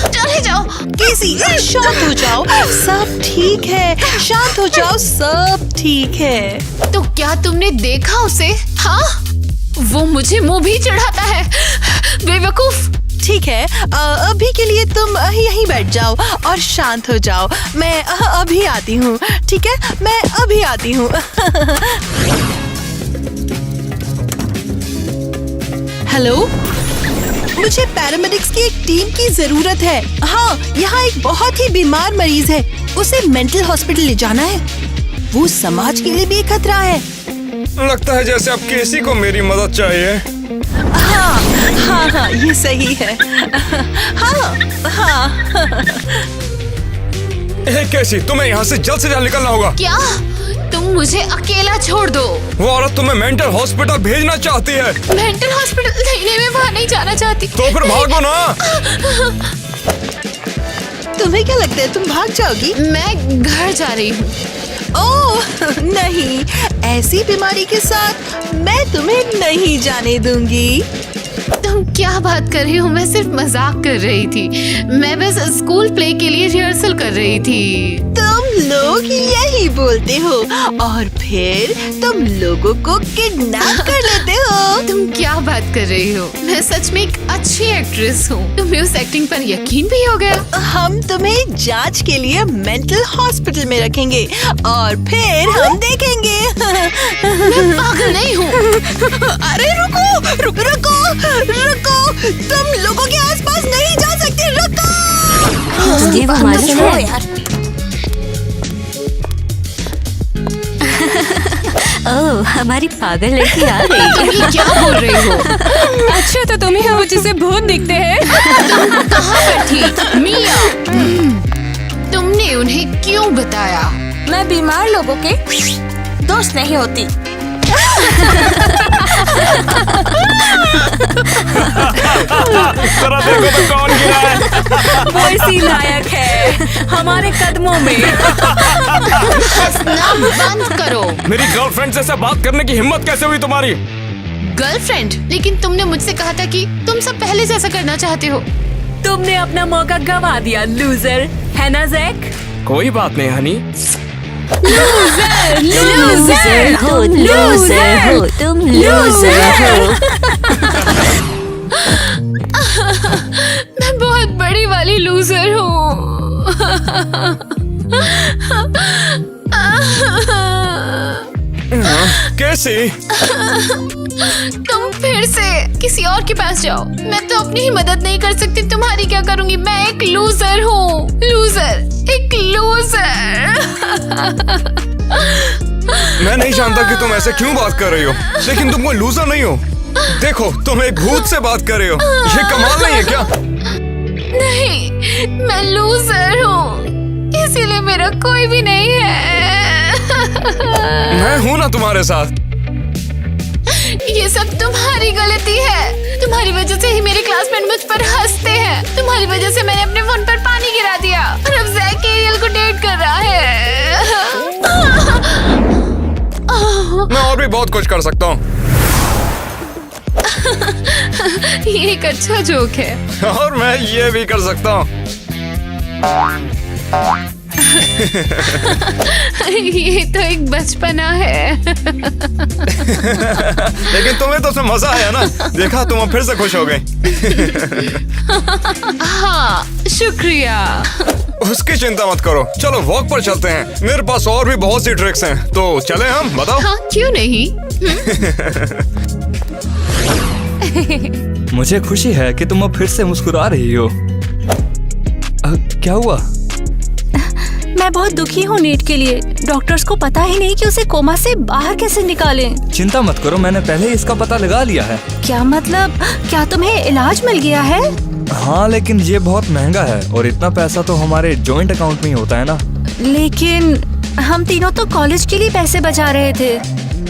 चले जाओ। केसी, शांत हो जाओ, सब ठीक है। शांत हो जाओ, सब ठीक है। तो क्या तुमने देखा उसे? हाँ, वो मुझे मुंह भी चढ़ाता है। बेवकूफ। ठीक है, अभी के लिए तुम यहीं बैठ जाओ और शांत हो जाओ। मैं अभी आती हूँ। ठीक है, मैं अभी आती हूँ। हेलो, मुझे पैरामेडिक्स की एक टीम की जरूरत है। हाँ, यहाँ एक बहुत ही बीमार मरीज है, उसे मेंटल हॉस्पिटल ले जाना है। वो समाज के लिए भी एक खतरा है। लगता है जैसे अब केसी को मेरी मदद चाहिए। हाँ हाँ हाँ, ये सही है। हाँ हाँ। केसी, तुम्हें यहाँ से जल्द निकलना होगा। क्या तुम मुझे अकेला छोड़ दो? वो औरत तुम्हें मेंटल हॉस्पिटल भेजना चाहती है। मेंटल हॉस्पिटल नहीं, मैं वहाँ नहीं जाना चाहती। तो फिर भागो ना। तुम्हें क्या लगता है, तुम भाग जाओगी? मैं घर जा रही हूँ। ओह नहीं, ऐसी बीमारी के साथ मैं तुम्हें नहीं जाने दूंगी। तुम क्या बात कर रही हो? मैं सिर्फ मजाक कर रही थी। मैं बस स्कूल प्ले के लिए रिहर्सल कर रही थी। तुम लोग यही बोलते हो और फिर तुम लोगों को किडनैप कर लेते हो। तुम क्या बात कर रही हो? मैं सच में एक अच्छी एक्ट्रेस हूँ। तुम्हें उस एक्टिंग पर यकीन भी हो गया? हम तुम्हें जांच के लिए मेंटल हॉस्पिटल में रखेंगे और फिर हम देखेंगे। मैं पागल नहीं हूँ। अरे रुको रुको रुको रुको, तुम लोगों के आसपास नहीं जा सकते। रुको। ये वो मालिक है। ओह, हमारी पागल लड़की आ गई। तुम ये क्या बोल रही हो? अच्छा, तो तुम्हें वो जैसे भूत दिखते हैं। कहाँ पर थी मिया? तुमने उन्हें क्यों बताया? मैं बीमार लोगों के दोस्त नहीं होती। जरा देखो तो कौन गिरा है। वो इसी लायक है हमारे कदमों में। हंसना बंद करो। मेरी गर्लफ्रेंड से ऐसे बात करने की हिम्मत कैसे हुई तुम्हारी? गर्लफ्रेंड? लेकिन तुमने मुझसे कहा था कि तुम सब पहले से ऐसा करना चाहते हो। तुमने अपना मौका गवा दिया, लूजर। है ना जैक? कोई बात नहीं हनी। लूजर हो, लूजर हो, तुम लूजर हो। मैं बहुत बड़ी वाली लूजर हूँ। कैसी? तुम फिर से किसी और के पास जाओ। मैं तो अपनी ही मदद नहीं कर सकती, तुम्हारी क्या करूंगी? मैं एक लूजर हूँ। लूजर, एक लूजर। मैं नहीं जानता कि तुम ऐसे क्यों बात कर रही हो, लेकिन तुम कोई लूजर नहीं हो। देखो, तुम एक भूत से बात कर रहे हो। ये कमाल नहीं है क्या? नहीं, मैं लूजर हूँ, इसीलिए मेरा कोई भी नहीं है। मैं हूँ ना तुम्हारे साथ। ये सब तुम्हारी गलती है। तुम्हारी वजह से ही मेरे क्लासमेट मुझ पर हंसते हैं। तुम्हारी वजह से मैंने अपने फोन पर पानी गिरा दिया और अब जैक एरियल को डेट कर रहा है। मैं और भी बहुत कुछ कर सकता हूँ। ये एक अच्छा जोक है। और मैं ये भी कर सकता हूँ। ये तो एक बचपना है। लेकिन तुम्हें तो उसमें मजा आया ना। देखा, तुम अब फिर से खुश हो गई। हाँ, शुक्रिया। उसकी चिंता मत करो, चलो वॉक पर चलते हैं। मेरे पास और भी बहुत सी ट्रिक्स हैं, तो चले हम। बताओ। हाँ, क्यों नहीं? मुझे खुशी है कि तुम अब फिर से मुस्कुरा रही हो। क्या हुआ? मैं बहुत दुखी हूँ नीट के लिए। डॉक्टर्स को पता ही नहीं कि उसे कोमा से बाहर कैसे निकालें। चिंता मत करो, मैंने पहले ही इसका पता लगा लिया है। क्या मतलब? क्या तुम्हें इलाज मिल गया है? हाँ, लेकिन ये बहुत महंगा है और इतना पैसा तो हमारे जॉइंट अकाउंट में ही होता है ना। लेकिन हम तीनों तो कॉलेज के लिए पैसे बचा रहे थे।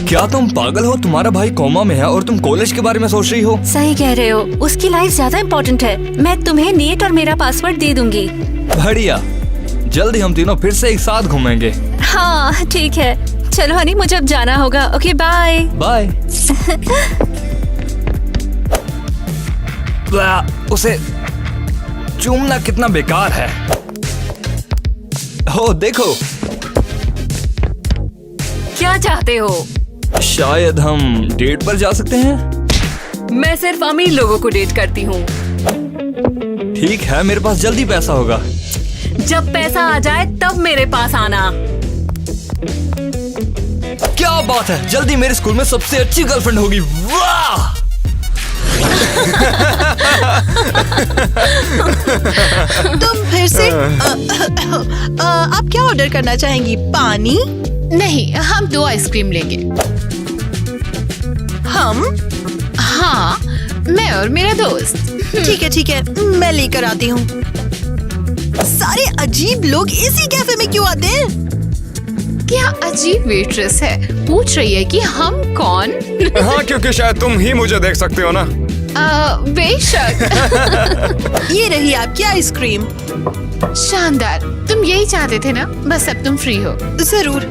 क्या तुम पागल हो? तुम्हारा भाई कोमा में है और तुम कॉलेज के बारे में सोच रही हो। सही कह रहे हो, उसकी लाइफ ज्यादा इम्पोर्टेंट है। मैं तुम्हें नीट और मेरा पासवर्ड दे दूंगी। बढ़िया, जल्दी हम तीनों फिर से एक साथ घूमेंगे। हाँ ठीक है, चलो हनी, मुझे अब जाना होगा। Okay bye. बाय। उसे चूमना कितना बेकार है। हो देखो। क्या चाहते हो? शायद हम डेट पर जा सकते हैं। मैं सिर्फ अमीर लोगों को डेट करती हूँ। ठीक है, मेरे पास जल्दी पैसा होगा। जब पैसा आ जाए तब मेरे पास आना। क्या बात है, जल्दी मेरे स्कूल में सबसे अच्छी गर्लफ्रेंड होगी। वाह! तुम फिर से आप क्या ऑर्डर करना चाहेंगी? पानी? नहीं, हम 2 आइसक्रीम लेंगे। हम? हाँ, मैं और मेरा दोस्त। ठीक है, मैं लेकर आती हूँ। सारे अजीब लोग इसी कैफे में क्यों आते हैं? क्या अजीब वेट्रेस है, पूछ रही है कि हम कौन? हाँ, क्योंकि शायद तुम ही मुझे देख सकते हो ना। बेशक। ये रही आपकी आइसक्रीम। शानदार, तुम यही चाहते थे ना? बस अब तुम फ्री हो। जरूर।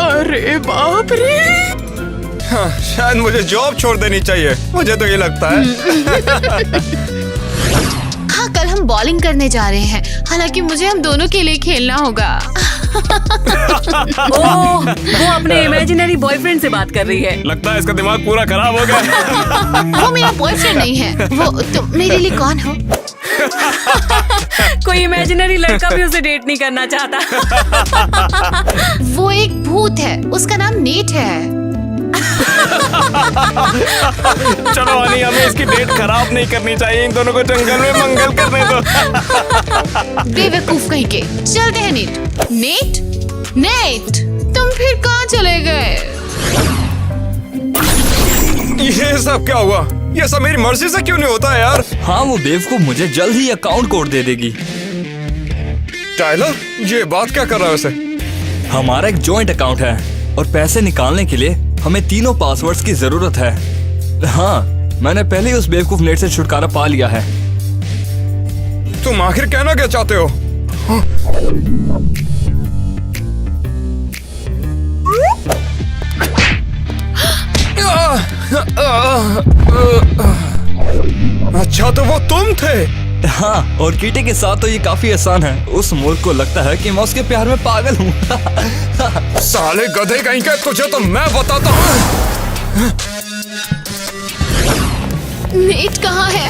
अरे बाप रे। हाँ, शायद मुझे जॉब छोड़ देनी चाहिए, मुझे तो ये लगता है। हाँ, कल हम बॉलिंग करने जा रहे हैं, हालांकि मुझे हम दोनों के लिए खेलना होगा। ओह, वो अपने इमेजिनरी बॉयफ्रेंड से बात कर रही है। लगता है इसका दिमाग पूरा खराब हो गया। वो मेरा बॉयफ्रेंड नहीं है। वो तुम मेरे लिए कौन हो? कोई इमेजिनरी लड़का भी उसे डेट नहीं करना चाहता। वो एक भूत है, उसका नाम नेट है। चलो अनी, हमें इसकी डेट खराब नहीं करनी चाहिए। इन दोनों को जंगल में मंगल करने दो। बेवकूफ कहीं के। चलते हैं नेट। नेट, तुम फिर कहाँ चले गए? ये सब क्या हुआ? ये सब मेरी मर्जी से क्यों नहीं होता है यार? हाँ, वो बेवकूफ मुझे जल्द ही अकाउंट कोड दे देगी। टाइलर, ये बात क्या कर रहा है उसे? हमारा एक जॉइंट अकाउंट है और पैसे निकालने के लिए हमें तीनों पासवर्ड्स की जरूरत है। हाँ, मैंने पहले ही उस बेवकूफ नेट से छुटकारा पा लिया है। तुम आखिर कहना क्या चाहते हो? अच्छा, तो वो तुम थे? हाँ, और कीटे के साथ तो ये काफी आसान है। उस मूर्ख को लगता है कि मैं उसके प्यार में पागल हूँ। साले गधे कहीं का, तुझे तो मैं बताता हूँ। नेट कहाँ है?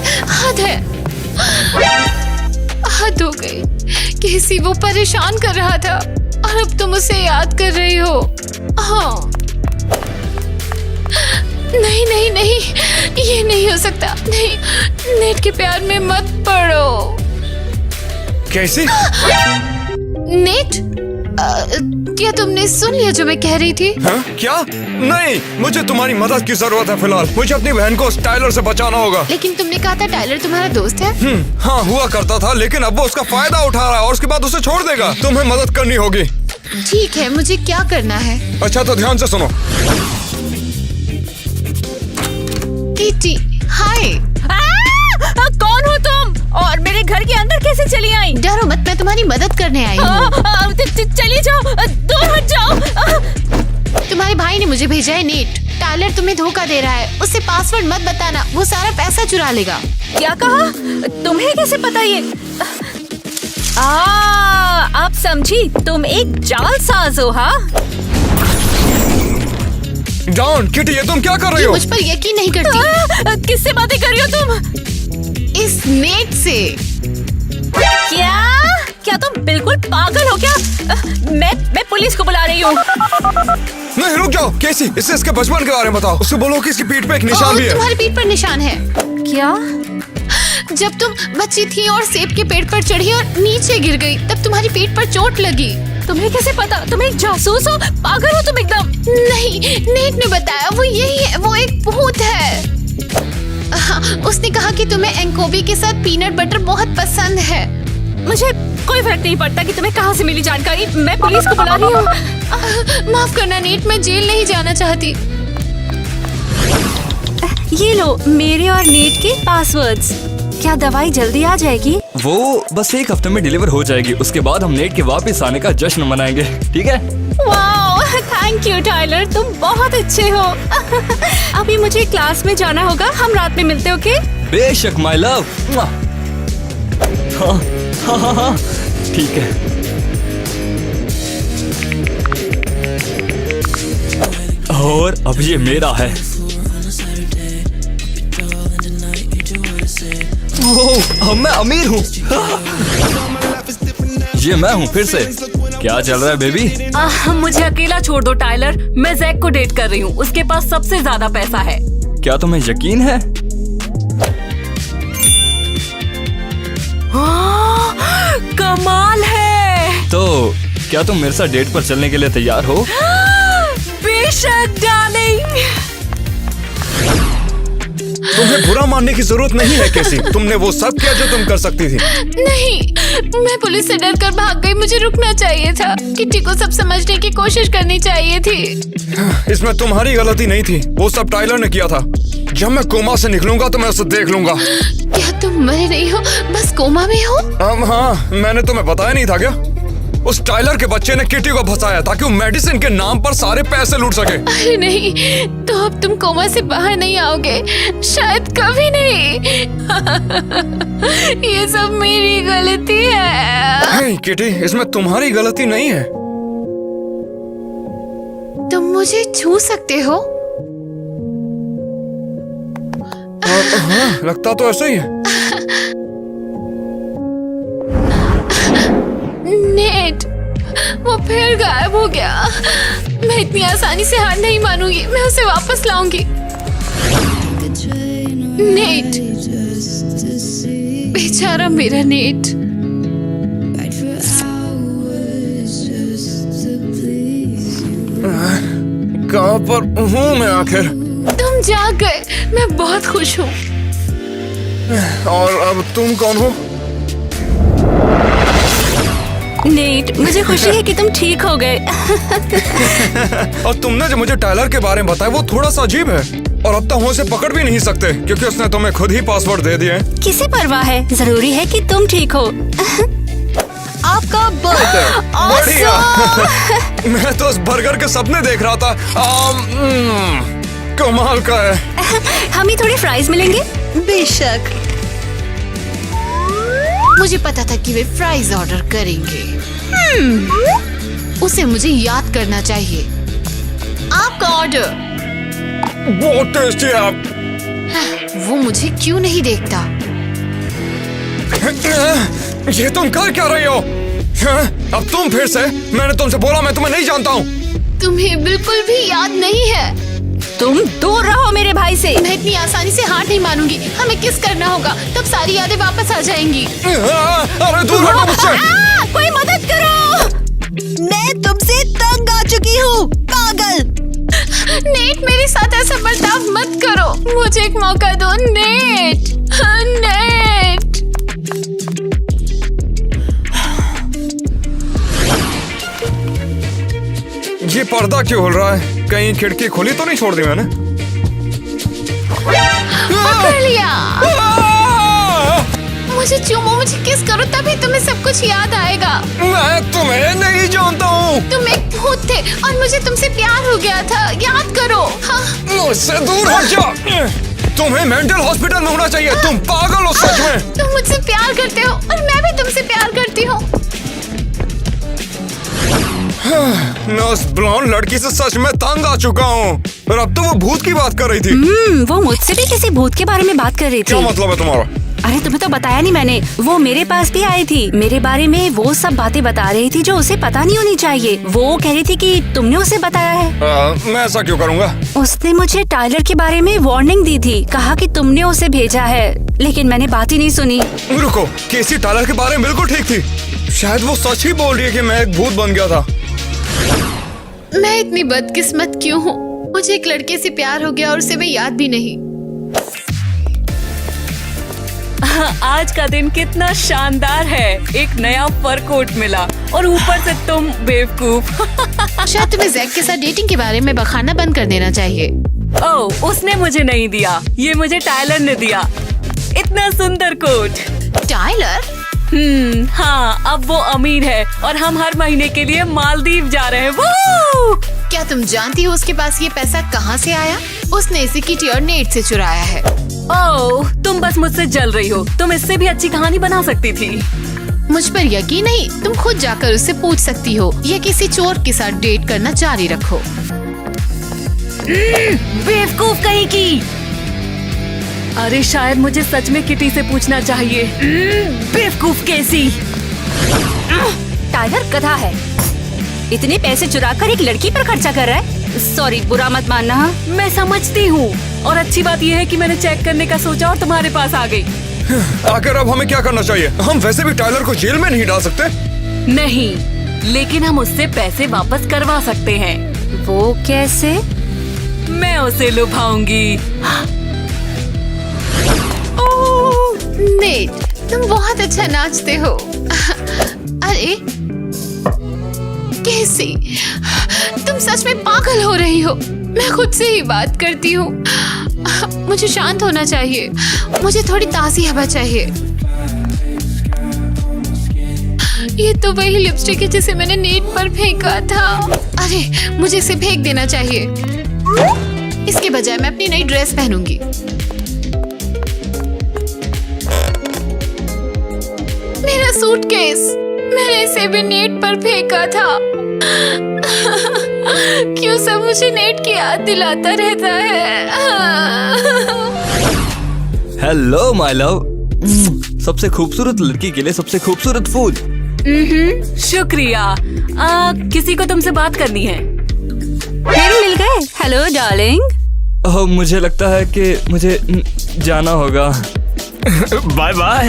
हद हो गई। किसी वो परेशान कर रहा था और अब तुम उसे याद कर रही हो। हाँ, नहीं, ये नहीं हो सकता। नहीं, नेट के प्यार में मत पड़ो। कैसी? नेट, क्या तुमने सुन लिया जो मैं कह रही थी? हाँ? क्या? नहीं, मुझे तुम्हारी मदद की जरूरत है फिलहाल। मुझे अपनी बहन को उस टाइलर से बचाना होगा। लेकिन तुमने कहा था टाइलर तुम्हारा दोस्त है। हाँ, हुआ करता था, लेकिन अब वो उसका फायदा उठा रहा है और उसके बाद उसे छोड़ देगा। तुम्हें मदद करनी होगी। ठीक है, मुझे क्या करना है? अच्छा, तो ध्यान से सुनो। किटी, हाय। कौन हो तुम? और मेरे घर के अंदर कैसे चली आई? डरो मत, मैं तुम्हारी मदद करने आई हूँ। चली जाओ, दूर हट जाओ। तुम्हारे भाई ने मुझे भेजा है नेट। टाइलर तुम्हें धोखा दे रहा है, उससे पासवर्ड मत बताना, वो सारा पैसा चुरा लेगा। क्या कहा? तुम्हें कैसे पता ये? आप समझी, तुम एक जालसाज हो। हाँ, डॉन, किटी, ये तुम क्या कर रही हो? मुझ पर यकीन नहीं करती। किससे बातें कर रही हो तुम? इस नेट से। क्या तुम बिल्कुल पागल हो क्या? मैं पुलिस को बुला रही हूँ। नहीं, रुक जाओ। कैसी? इससे इसके बचपन के बारे में बताओ। उससे बोलो कि इसकी पीठ पे एक निशान भी है। तुम्हारी पीठ पर निशान है। क्या? जब तुम बच्ची थी और सेब के पेड़ पर चढ़ी और नीचे गिर गई, तब तुम्हारी पीठ पर चोट लगी। तुम्हें कैसे पता? तुम एक जासूस हो? पागल हो तुम एकदम। नहीं, नेट ने बताया, वो यही है, वो एक भूत है। हाँ, उसने कहा कि तुम्हें एंकोबी के साथ पीनट बटर बहुत पसंद है। मुझे कोई फर्क नहीं पड़ता कि तुम्हें कहाँ से मिली जानकारी। मैं पुलिस को बुला रही हूँ। माफ करना नेट, मैं जेल नहीं जाना चाहती। ये लो मेरे और नेट के पासवर्ड्स। क्या दवाई जल्दी आ जाएगी? वो बस 1 हफ्ते में डिलीवर हो जाएगी। उसके बाद हम नेट के वापस आने का जश्न मनाएंगे, ठीक है? वाओ, थैंक यू टाइलर, तुम बहुत अच्छे हो। अभी मुझे क्लास में जाना होगा, हम रात में मिलते, ओके? बेशक माय लव। हाँ, ठीक है। और अब ये मेरा है। ओह, मैं अमीर हूँ। ये मैं हूँ फिर से। क्या चल रहा है बेबी? मुझे अकेला छोड़ दो टाइलर, मैं जैक को डेट कर रही हूँ। उसके पास सबसे ज्यादा पैसा है। क्या तुम्हें यकीन है? कमाल है। तो क्या तुम मेरे साथ डेट पर चलने के लिए तैयार हो? बेशक डार्लिंग। तुम्हें बुरा मानने की जरूरत नहीं है केसी। तुमने वो सब किया जो तुम कर सकती थी। नहीं, मैं पुलिस से डर कर भाग गई। मुझे रुकना चाहिए था। किटी को सब समझने की कोशिश करनी चाहिए थी। इसमें तुम्हारी गलती नहीं थी, वो सब टाइलर ने किया था। जब मैं कोमा से निकलूंगा तो मैं उसे देख लूंगा। क्या तुम मरे नहीं हो, बस कोमा में हो? हाँ, मैंने तुम्हें बताया नहीं था क्या? उस टाइलर के बच्चे ने किटी को फंसाया ताकि वो मेडिसिन के नाम पर सारे पैसे लूट सके। अरे नहीं, तो अब तुम कोमा से बाहर नहीं आओगे, शायद कभी नहीं। ये सब मेरी गलती है। नहीं किटी, इसमें तुम्हारी गलती नहीं है। तुम मुझे छू सकते हो? हाँ, लगता तो ऐसा ही है। नेट, वो फिर गायब हो गया। मैं इतनी आसानी से हार नहीं मानूंगी। मैं उसे वापस लाऊंगी। नेट, बेचारा मेरा नेट। कहाँ पर हूँ मैं आखिर? तुम जाग गए, मैं बहुत खुश हूँ। और अब तुम कौन हो? नेट, मुझे खुशी है कि तुम ठीक हो गए। और तुमने जो मुझे टाइलर के बारे में बताया वो थोड़ा सा अजीब है। और अब तो हम उसे पकड़ भी नहीं सकते क्योंकि उसने तुम्हें खुद ही पासवर्ड दे दिए। किसे परवाह है, जरूरी है कि तुम ठीक हो। आपका बर्गर। बढ़िया। मैं तो उस बर्गर के सपने देख रहा था। कमाल का है। हमें थोड़े फ्राइज मिलेंगे? बेशक। मुझे पता था कि वे फ्राइज ऑर्डर करेंगे। उसे मुझे याद करना चाहिए। आपका ऑर्डर। बहुत टेस्टी है आप। वो मुझे क्यों नहीं देखता? ये तुम कर क्या रही हो? अब तुम फिर से? मैंने तुमसे बोला मैं तुम्हें नहीं जानता हूँ। तुम्हें बिल्कुल भी याद नहीं है। तुम दूर रहो मेरे भाई से। मैं इतनी आसानी से हार नहीं मानूंगी। हमें किस करना होगा, तब सारी यादें वापस आ जाएंगी। अरे दूर हटो मुझसे। कोई मदद करो। मैं तुमसे तंग आ चुकी हूँ, पागल। नेट, मेरे साथ ऐसा बर्ताव मत करो। मुझे एक मौका दो नेट। नेट। ये पर्दा क्यों हिल रहा है? कहीं खिड़की खुली तो नहीं छोड़ दी मैंने? पकड़ लिया। मुझे चूमो, मुझे किस करो, तभी तुम्हें सब कुछ याद आएगा। मैं तुम्हें नहीं जानता हूँ। तुम एक भूत थे और मुझे तुमसे प्यार हो गया था। याद करो। हाँ। मुझसे दूर हट जा। तुम्हें मेंटल हॉस्पिटल में होना चाहिए। तुम पागल हो सच में। तुम मुझसे प्यार करते हो और मैं भी तुमसे प्यार करती हूँ। मैं उस ब्लॉन्ड लड़की से सच में तंग आ चुका हूँ। और अब तो वो भूत की बात कर रही थी। वो मुझसे भी किसी भूत के बारे में बात कर रही थी। क्या मतलब है तुम्हारा? अरे तुम्हें तो बताया नहीं मैंने। वो मेरे पास भी आई थी, मेरे बारे में वो सब बातें बता रही थी जो उसे पता नहीं होनी चाहिए। वो कह रही थी कि तुमने उसे बताया है। मैं ऐसा क्यों करूँगा? उसने मुझे टाइलर के बारे में वार्निंग दी थी, कहा कि तुमने उसे भेजा है, लेकिन मैंने बात ही नहीं सुनी। रुको, केसी टाइलर के बारे में बिल्कुल ठीक थी। शायद वो सच ही बोल रही है कि मैं एक भूत बन गया था। मैं इतनी बदकिस्मत क्यों हूँ? मुझे एक लड़के से प्यार हो गया और उसे मैं याद भी नहीं। आज का दिन कितना शानदार है। एक नया फर कोट मिला और ऊपर से तुम बेवकूफ। शायद तुम्हें जैक के साथ डेटिंग के बारे में बखाना बंद कर देना चाहिए। ओह, उसने मुझे नहीं दिया, ये मुझे टाइलर ने दिया। इतना सुंदर कोट। टाइलर? हाँ, अब वो अमीर है और हम हर महीने के लिए मालदीव जा रहे हैं। वो क्या तुम जानती हो उसके पास ये पैसा कहाँ से आया? उसने इसे किटी और नेट से चुराया है। ओह, तुम बस मुझसे जल रही हो। तुम इससे भी अच्छी कहानी बना सकती थी। मुझ पर यकीन नहीं? तुम खुद जाकर उससे पूछ सकती हो या किसी चोर के साथ डेट करना जारी रखो। बेवकूफ कहीं की। अरे शायद मुझे सच में किटी से पूछना चाहिए। बेवकूफ कैसी। टाइलर गधा है, इतने पैसे चुरा कर एक लड़की पर खर्चा कर रहा है। सॉरी, बुरा मत मानना। हाँ? मैं समझती हूँ और अच्छी बात यह है कि मैंने चेक करने का सोचा और तुम्हारे पास आ गई। आखिर अब हमें क्या करना चाहिए? हम वैसे भी टाइलर को जेल में नहीं डाल सकते। नहीं, लेकिन हम उससे पैसे वापस करवा सकते हैं। वो कैसे? मैं उसे लुभाऊंगी। ओह नेट, तुम बहुत अच्छा नाचते हो। अरे कैसी, तुम सच में पागल हो रही हो। मैं खुद से ही बात करती हूँ। मुझे शांत होना चाहिए। मुझे थोड़ी ताज़ी हवा चाहिए। ये तो वही लिपस्टिक है जिसे मैंने नेट पर फेंका था। अरे मुझे इसे फेंक देना चाहिए। इसके बजाय मैं अपनी नई ड्रेस पहनूंगी। मेरा सूटकेस, मैंने इसे भी नेट पर फेंका था। क्यों सब मुझे नेट की याद दिलाता रहता है? Hello my love. सबसे खूबसूरत लड़की के लिए सबसे खूबसूरत फूल। शुक्रिया। किसी को तुमसे बात करनी है। फिर मिल गए। Hello darling. मुझे लगता है कि मुझे जाना होगा। Bye bye.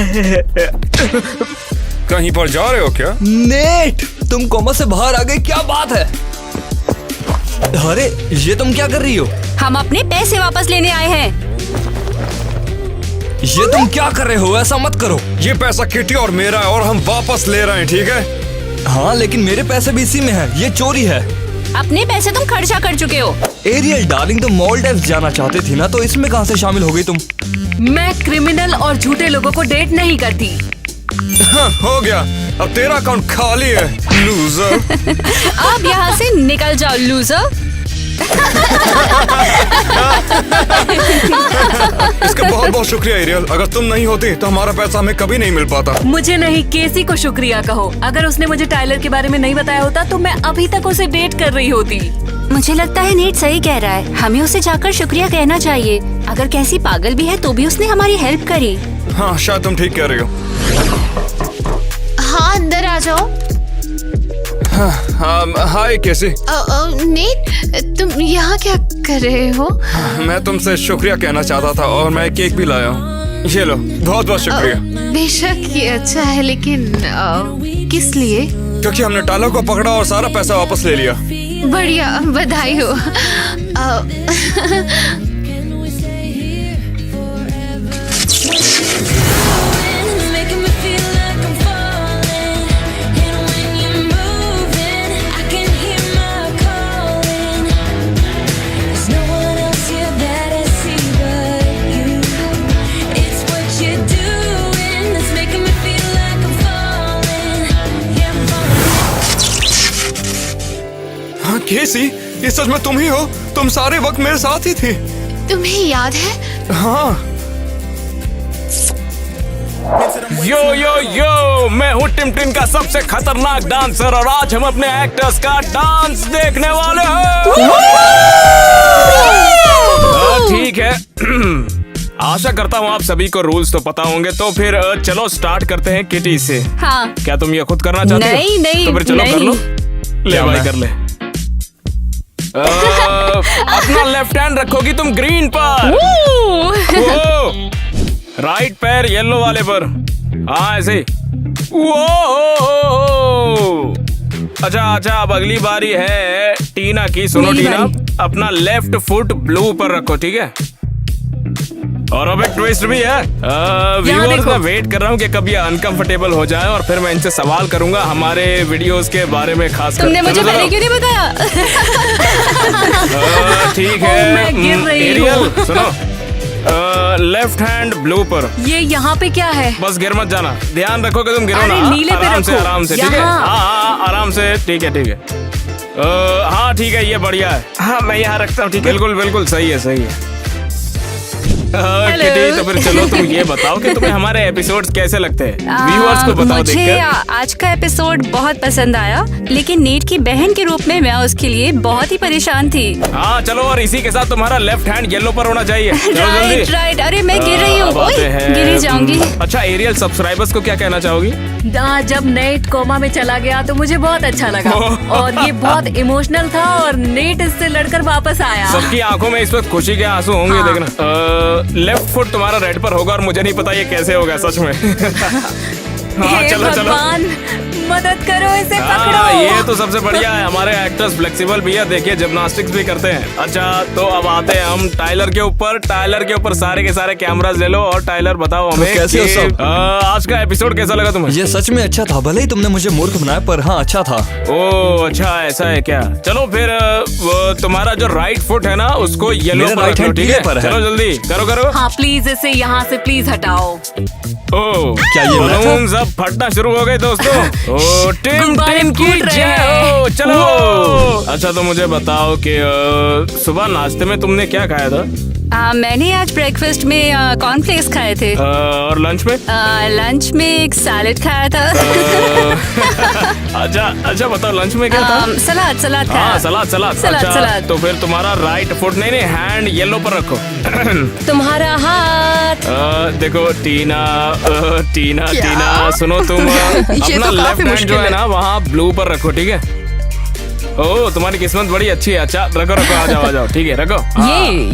कहीं पर जा रहे हो क्या? नेट, तुम कोमा से बाहर आ गए, क्या बात है? अरे ये तुम क्या कर रही हो? हम अपने पैसे वापस लेने आए हैं। ये तुम क्या कर रहे हो? ऐसा मत करो। ये पैसा किटी और मेरा है और हम वापस ले रहे हैं, ठीक है? हाँ, लेकिन मेरे पैसे भी इसी में है। ये चोरी है। अपने पैसे तुम खर्चा कर चुके हो। एरियल डार्लिंग, तुम मॉलडीव्स जाना चाहती थी ना, तो इसमें कहाँ से शामिल हो गई तुम? मैं क्रिमिनल और झूठे लोगों को डेट नहीं करती। हाँ, हो गया। अब तेरा अकाउंट खाली है, लूजर। अब यहाँ से निकल जाओ, लूजर। इसका बहुत बहुत शुक्रिया एरियल। अगर तुम नहीं होती तो हमारा पैसा हमें कभी नहीं मिल पाता। मुझे नहीं, केसी को शुक्रिया कहो। अगर उसने मुझे टाइलर के बारे में नहीं बताया होता तो मैं अभी तक उसे डेट कर रही होती। मुझे लगता है नेट सही कह रहा है। हमें उसे जाकर शुक्रिया कहना चाहिए। अगर कैसी पागल भी है तो भी उसने हमारी हेल्प करी। हाँ, शायद तुम ठीक कह रही हो। हाँ, अंदर आ जाओ। हाय कैसी? नेट, तुम यहाँ क्या कर रहे हो? मैं तुमसे शुक्रिया कहना चाहता था और मैं केक भी लाया हूँ। ये लो, बहुत बहुत शुक्रिया। बेशक ये अच्छा है, लेकिन किस लिए? क्योंकि हमने टाइलर को पकड़ा और सारा पैसा वापस ले लिया। बढ़िया, बधाई हो। केसी, ये सच में तुम ही हो? तुम सारे वक्त मेरे साथ ही थी। तुम्हें याद है? हाँ। यो यो यो, मैं हूँ टिमटिम का सबसे खतरनाक डांसर और आज हम अपने एक्टर्स का डांस देखने वाले हैं। ठीक है। आशा करता हूँ आप सभी को रूल्स तो पता होंगे, तो फिर चलो स्टार्ट करते हैं किटी से। हाँ। क्या तुम ये खुद करना चाहते हो? नहीं नहीं, तो फिर चलो नहीं। कर लो। ले भाई कर ले। अपना लेफ्ट हैंड रखोगी तुम ग्रीन पर। राइट पैर येलो वाले पर। हाँ ऐसे। अच्छा अच्छा, अब अगली बारी है टीना की। सुनो टीना, अपना लेफ्ट फुट ब्लू पर रखो, ठीक है? और अब एक ट्विस्ट भी है। व्यूअर्स, मैं वेट कर रहा हूँ कि कब ये अनकंफर्टेबल हो जाए और फिर मैं इनसे सवाल करूंगा हमारे वीडियोस के बारे में खास कर। तुमने मुझे पहले क्यों नहीं बताया? ठीक है। मैं गिर रही एरियल सुनो, लेफ्ट हैंड ब्लू पर। ये यहाँ पे क्या है? बस गिर मत जाना, ध्यान रखो कि तुम गिरो अरे ना। नीले पे आराम से, रखो। आराम से, ठीक है? यहाँ। हाँ आराम से, ठीक है ठीक है। हाँ ठीक है, ये बढ़िया है। हाँ मैं यहाँ रखता हूँ, ठीक है? बिल्कुल बिल्कुल सही है, सही है। किटी, तो फिर चलो तुम ये बताओ कि तुम्हें हमारे एपिसोड्स कैसे लगते हैं, व्यूअर्स को बताओ मुझे देखकर। आज का एपिसोड बहुत पसंद आया, लेकिन नेट की बहन के रूप में मैं उसके लिए बहुत ही परेशान थी। हाँ चलो, और इसी के साथ तुम्हारा लेफ्ट हैंड येलो पर होना चाहिए। चलो राइट जल्दी। राइट, अरे मैं गिर रही हूँ, अब आते ओए, हैं। गिर ही जाऊंगी। अच्छा एरियल, सब्सक्राइबर्स को क्या कहना चाहोगी? जब नेट कोमा में चला गया तो मुझे बहुत अच्छा लगा और ये बहुत इमोशनल था और नेट इससे लड़कर वापस आया। सबकी आंखों में इस वक्त खुशी के आंसू होंगे। हाँ। देखना, लेफ्ट फुट तुम्हारा रेड पर होगा और मुझे नहीं पता ये कैसे होगा सच में। हाँ हे चलो चलो। भगवान, मदद करो, इसे हाँ, पकड़ो। ये तो सबसे बढ़िया है, हमारे एक्टर्स फ्लेक्सिबल भी है, देखिए जिम्नास्टिक्स भी करते हैं। अच्छा तो अब आते हैं हम टाइलर के ऊपर। टाइलर के ऊपर सारे के सारे कैमरास ले लो और टाइलर बताओ हमें कैसे हो कि, सब? आज का एपिसोड कैसा लगा तुम्हें? ये सच में अच्छा था, भले ही तुमने मुझे मूर्ख बनाया, पर हाँ अच्छा था। ओ अच्छा ऐसा है क्या? चलो फिर वो तुम्हारा जो राइट फुट है ना उसको येलो मेरा पर right रख लो, hand ठीक पीले है? पर है। चलो जल्दी करो करो। हाँ प्लीज इसे यहाँ से प्लीज हटाओ। ओ क्या ये मैं था? बलून्स अब फटना शुरू हो गए दोस्तों। ओ टिम गुब्बारे टिम की फूट रहे जय हैं। हो। चलो अच्छा तो मुझे बताओ कि सुबह नाश्ते में तुमने क्या खाया था? मैंने आज ब्रेकफास्ट में कॉर्नफ्लेक्स खाए थे। और लंच में? लंच में एक सैलेड खाया था। अच्छा बताओ लंच में क्या था? सलाद सलाद हाँ खाया। सलाद सलाद। सलाद, अच्छा सलाद। तो फिर तुम्हारा राइट फुट नहीं हैंड येलो पर रखो। तुम्हारा हाथ। देखो टीना टीना सुनो तुम अपना लेफ्ट हैंड जो है ना वहाँ ब्लू पर रखो, ठीक है? ओ तुम्हारी किस्मत बड़ी अच्छी है। अच्छा रखो आ जाओ ठीक है रखो।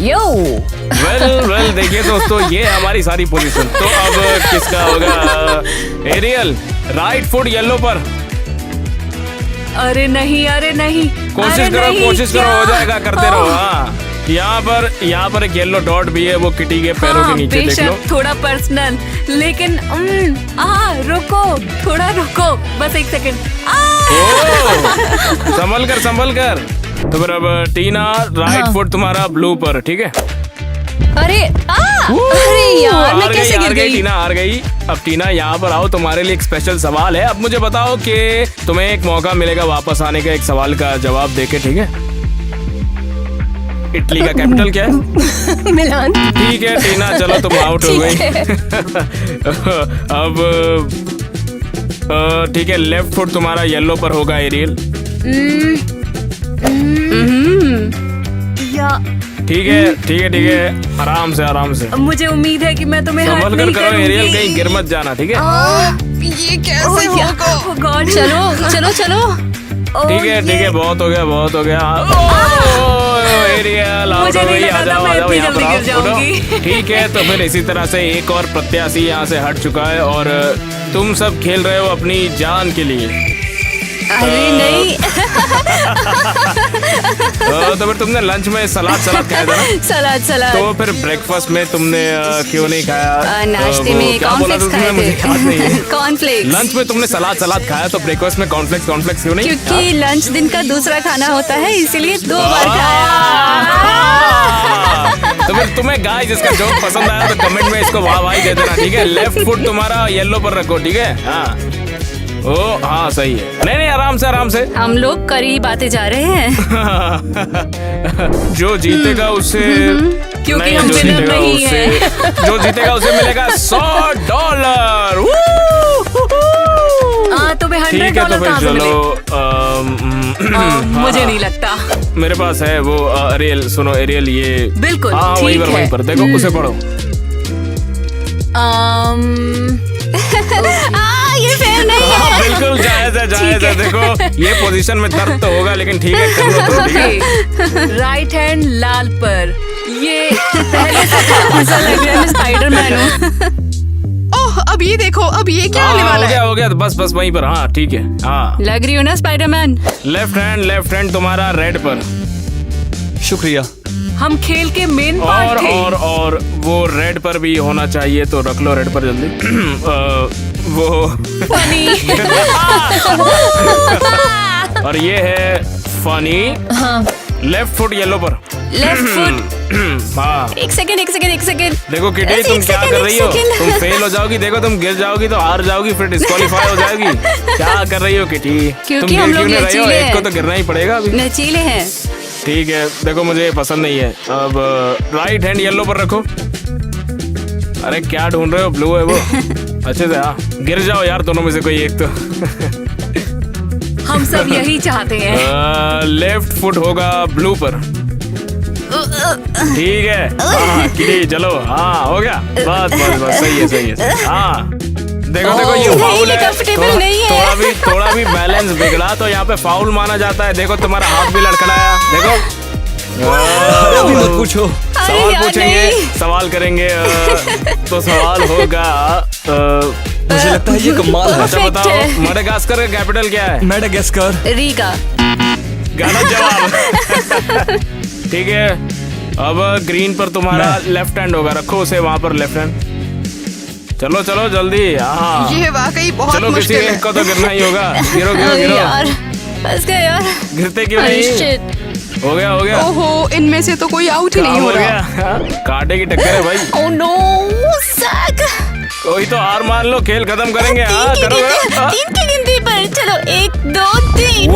यो वेल देखिए दोस्तों, ये है हमारी सारी पोजीशन। तो अब किसका होगा? एरियल राइट फुट येलो पर। अरे नहीं कोशिश करो हो जाएगा, करते रहो। हाँ यहाँ पर एक येलो डॉट भी है, वो किटी के पैरों के नीचे देख लो। थोड़ा पर्सनल, लेकिन रुको, थोड़ा रुको, बस एक सेकंड। संभल कर। तो फिर अब टीना राइट फुट तुम्हारा ब्लू पर, ठीक है? अरे यार मैं कैसे गिर गई? टीना हार गई। अब टीना यहाँ पर आओ, तुम्हारे लिए एक स्पेशल सवाल है। अब मुझे बताओ कि तुम्हें एक मौका मिलेगा वापस आने का एक सवाल का जवाब देके, ठीक है? इटली का कैपिटल क्या है? मिलान। ठीक है टीना, चलो तुम आउट हो गई। अब ठीक है, लेफ्ट फुट तुम्हारा येलो पर होगा एरियल। ठीक है, आराम से। मुझे उम्मीद है कि मैं तुम्हें हर्ट संभल नहीं कर करो करूंगी। एरियल, कहीं गिर मत जाना, ठीक है? ये कैसे होगा? गॉड, चलो ठीक है, बहुत हो गया। एरियल आओ, मुझे नहीं लगा आ था जाओ मैं इतनी यहाँ पर जल्दी आओ, गिर जाऊंगी। उठो। ठीक है, तो फिर इसी तरह से एक और प्रत्याशी यहाँ से हट चुका है और तुम सब खेल रहे हो अपनी जान के लिए। अरे नहीं। तो फिर तुमने लंच में सलाद खाया था ना? सलाद। तो फिर ब्रेकफास्ट में तुमने क्यों नहीं खाया? नाश्ते वो में क्या बोला था कॉर्नफ्लेक्स तुमने? खाए मुझे याद नहीं है। थे। कॉर्नफ्लेक्स। लंच में तुमने सलाद खाया, तो ब्रेकफास्ट में कॉर्नफ्लेक्स क्यों नहीं? क्योंकि लंच दिन का दूसरा खाना होता है, इसीलिए 2 बार खाया। तो फिर तुम्हें गाइस इसका जोक पसंद आया तो कमेंट में इसको वाह दे देना, ठीक है? लेफ्ट फुट तुम्हारा येलो पर रखो, ठीक है? हाँ ओ हाँ सही है। नहीं आराम से। हम लोग करी बातें जा रहे हैं। जो जीतेगा उसे क्योंकि हम विनर नहीं है। जो जीतेगा उसे मिलेगा $100। तुम्हें ठीक है, तो $100 फिर कहाँ से मिले? चलो मुझे नहीं लगता। मेरे पास है वो एरियल। सुनो एरियल, ये बिल्कुल हाँ ठीक वहीं है। पर देखो, उसे पढ़ो। ये फेयर नहीं है। हाँ, बिल्कुल जायज है। देखो ये पोजीशन में दर्द तो होगा, लेकिन ठीक है, कर लो तुम, ठीक है? राइट हैंड लाल पर, ये पहले से था। ऐसा लग रहा है मैं स्पाइडरमैन हूँ। ओह अब ये देखो, अब ये क्या होने वाला है? हो गया तो बस वहीं पर। हाँ ठीक है। हाँ लग रही हो ना स्पाइडरमैन? लेफ्ट हैंड तुम्हारा रेड पर। शुक्रिया। हम खेल के मेन पार्ट थे। और वो रेड पर भी होना चाहिए, तो रख लो रेड पर जल्दी। वो और ये है फनी। हाँ। लेफ्ट फुट येलो पर। Left foot. हाँ एक सेकंड। देखो किटी, तुम क्या कर रही हो? तुम फेल हो जाओगी। देखो तुम गिर जाओगी तो हार जाओगी, फिर डिस्क्वालीफाई हो जाएगी। क्या कर रही हो किटी? क्योंकि तुम हम गिर लोग क्यों नहीं रही हो? लचीले एक को हैं। तो गिरना ही पड़ेगा अभी। नचीले हैं। ठीक है, देखो मुझे ये पसंद नहीं है। अब राइट हैंड येलो पर रखो। अरे क्या ढूंढ रहे हो? ब्लू है वो। अच्छे से हाँ, गिर जाओ यार दोनों में से कोई एक तो। हम सब यही चाहते हैं। लेफ्ट फुट होगा ब्लू पर। ठीक है हाँ, किटी चलो। हाँ हो गया, बस बस बस, सही है सही है। हाँ देखो देखो ये फाउल है, थोड़ा भी बैलेंस बिगड़ा तो यहाँ पे फाउल माना जाता है। देखो तुम्हारा हाथ भी लड़खड़ाया, देखो। अभी मत पूछो। सवाल पूछेंगे, सवाल करेंगे तो सवाल होगा मुझे लगता है ये कमाल है। अच्छा बताओ, मडागास्कर का कैपिटल क्या है? मेडागास्कर। रीगा। गलत जवाब। ठीक है, अब ग्रीन पर तुम्हारा लेफ्ट हैंड होगा, रखो उसे वहाँ पर लेफ्ट हैंड। चलो चलो जल्दी। हाँ ये वाकई बहुत चलो, किसी मुश्किल है। एक को तो गिरना ही होगा। गिरो गिरो गिरो। बस गए यार। गिरते क्यों नहीं? हो गया हो गया। ओहो, इनमें से तो कोई आउट ही नहीं काम हो हो रहा। गया। कांटे की टक्कर है भाई। Oh no Jack. कोई तो हार मान लो, खेल खत्म करेंगे। हाँ करो करो। 3 की गिनती पर चलो, 1 2 3।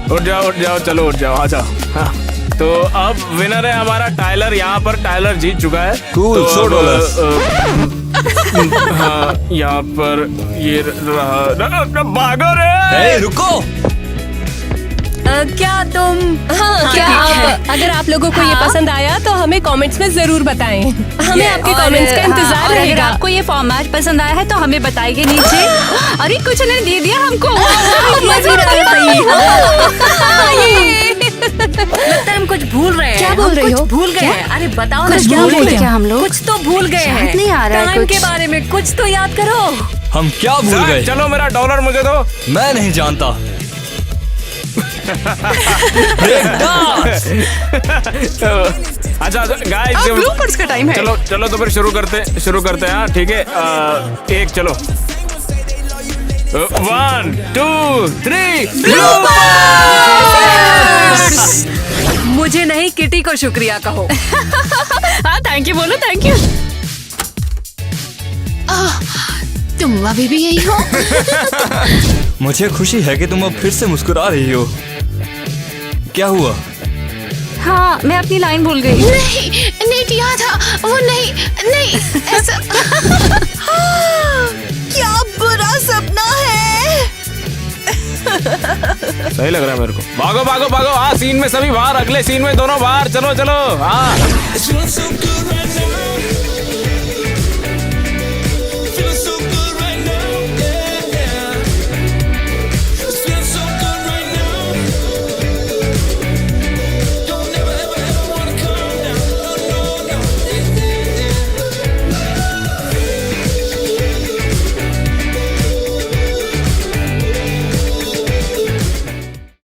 उठ जाओ चलो, उठ जाओ आ जाओ। हाँ। तो अब विनर है हमारा टाइलर। यहाँ पर टाइलर जीत चुका है। Cool, तो $100। हाँ यहाँ पर ये रहा। भागो रे। Hey, रुको। क्या तुम क्या अगर आप लोगों को ये पसंद आया तो हमें कमेंट्स में जरूर बताएं। हमें आपके कमेंट्स का इंतजार अगर रहेगा। आपको ये फॉर्मेट पसंद आया है तो हमें बताइए नीचे। अरे कुछ ने दे दिया हमको। लगता है हम कुछ भूल रहे हैं। क्या बोल रही हो? भूल गए हैं। अरे बताओ ना, कुछ क्या भूल भूल गए गए? क्या हम लोग? कुछ तो भूल गए याद हैं। नहीं आ रहा है टाइम कुछ। के बारे में कुछ तो याद करो। हम क्या भूल गए? चलो मेरा डॉलर मुझे दो। मैं नहीं जानता। अच्छा गाइस, ब्लूपर्स का टाइम है। चलो चलो तो फिर शुरू करते हैं। हाँ ठीक है, एक चलो। 1 2 3 मुझे नहीं, किटी को शुक्रिया कहो। हाँ थैंक यू बोलो, थैंक यू। तुम अभी भी यही हो? मुझे खुशी है कि तुम अब फिर से मुस्कुरा रही हो। क्या हुआ? हाँ मैं अपनी लाइन भूल गई। नहीं नेट यहाँ था। वो नहीं ऐसा। क्या बुरा सपना है। सही लग रहा है मेरे को। भागो भागो भागो। हाँ सीन में सभी बाहर, अगले सीन में दोनों बाहर। चलो चलो। हाँ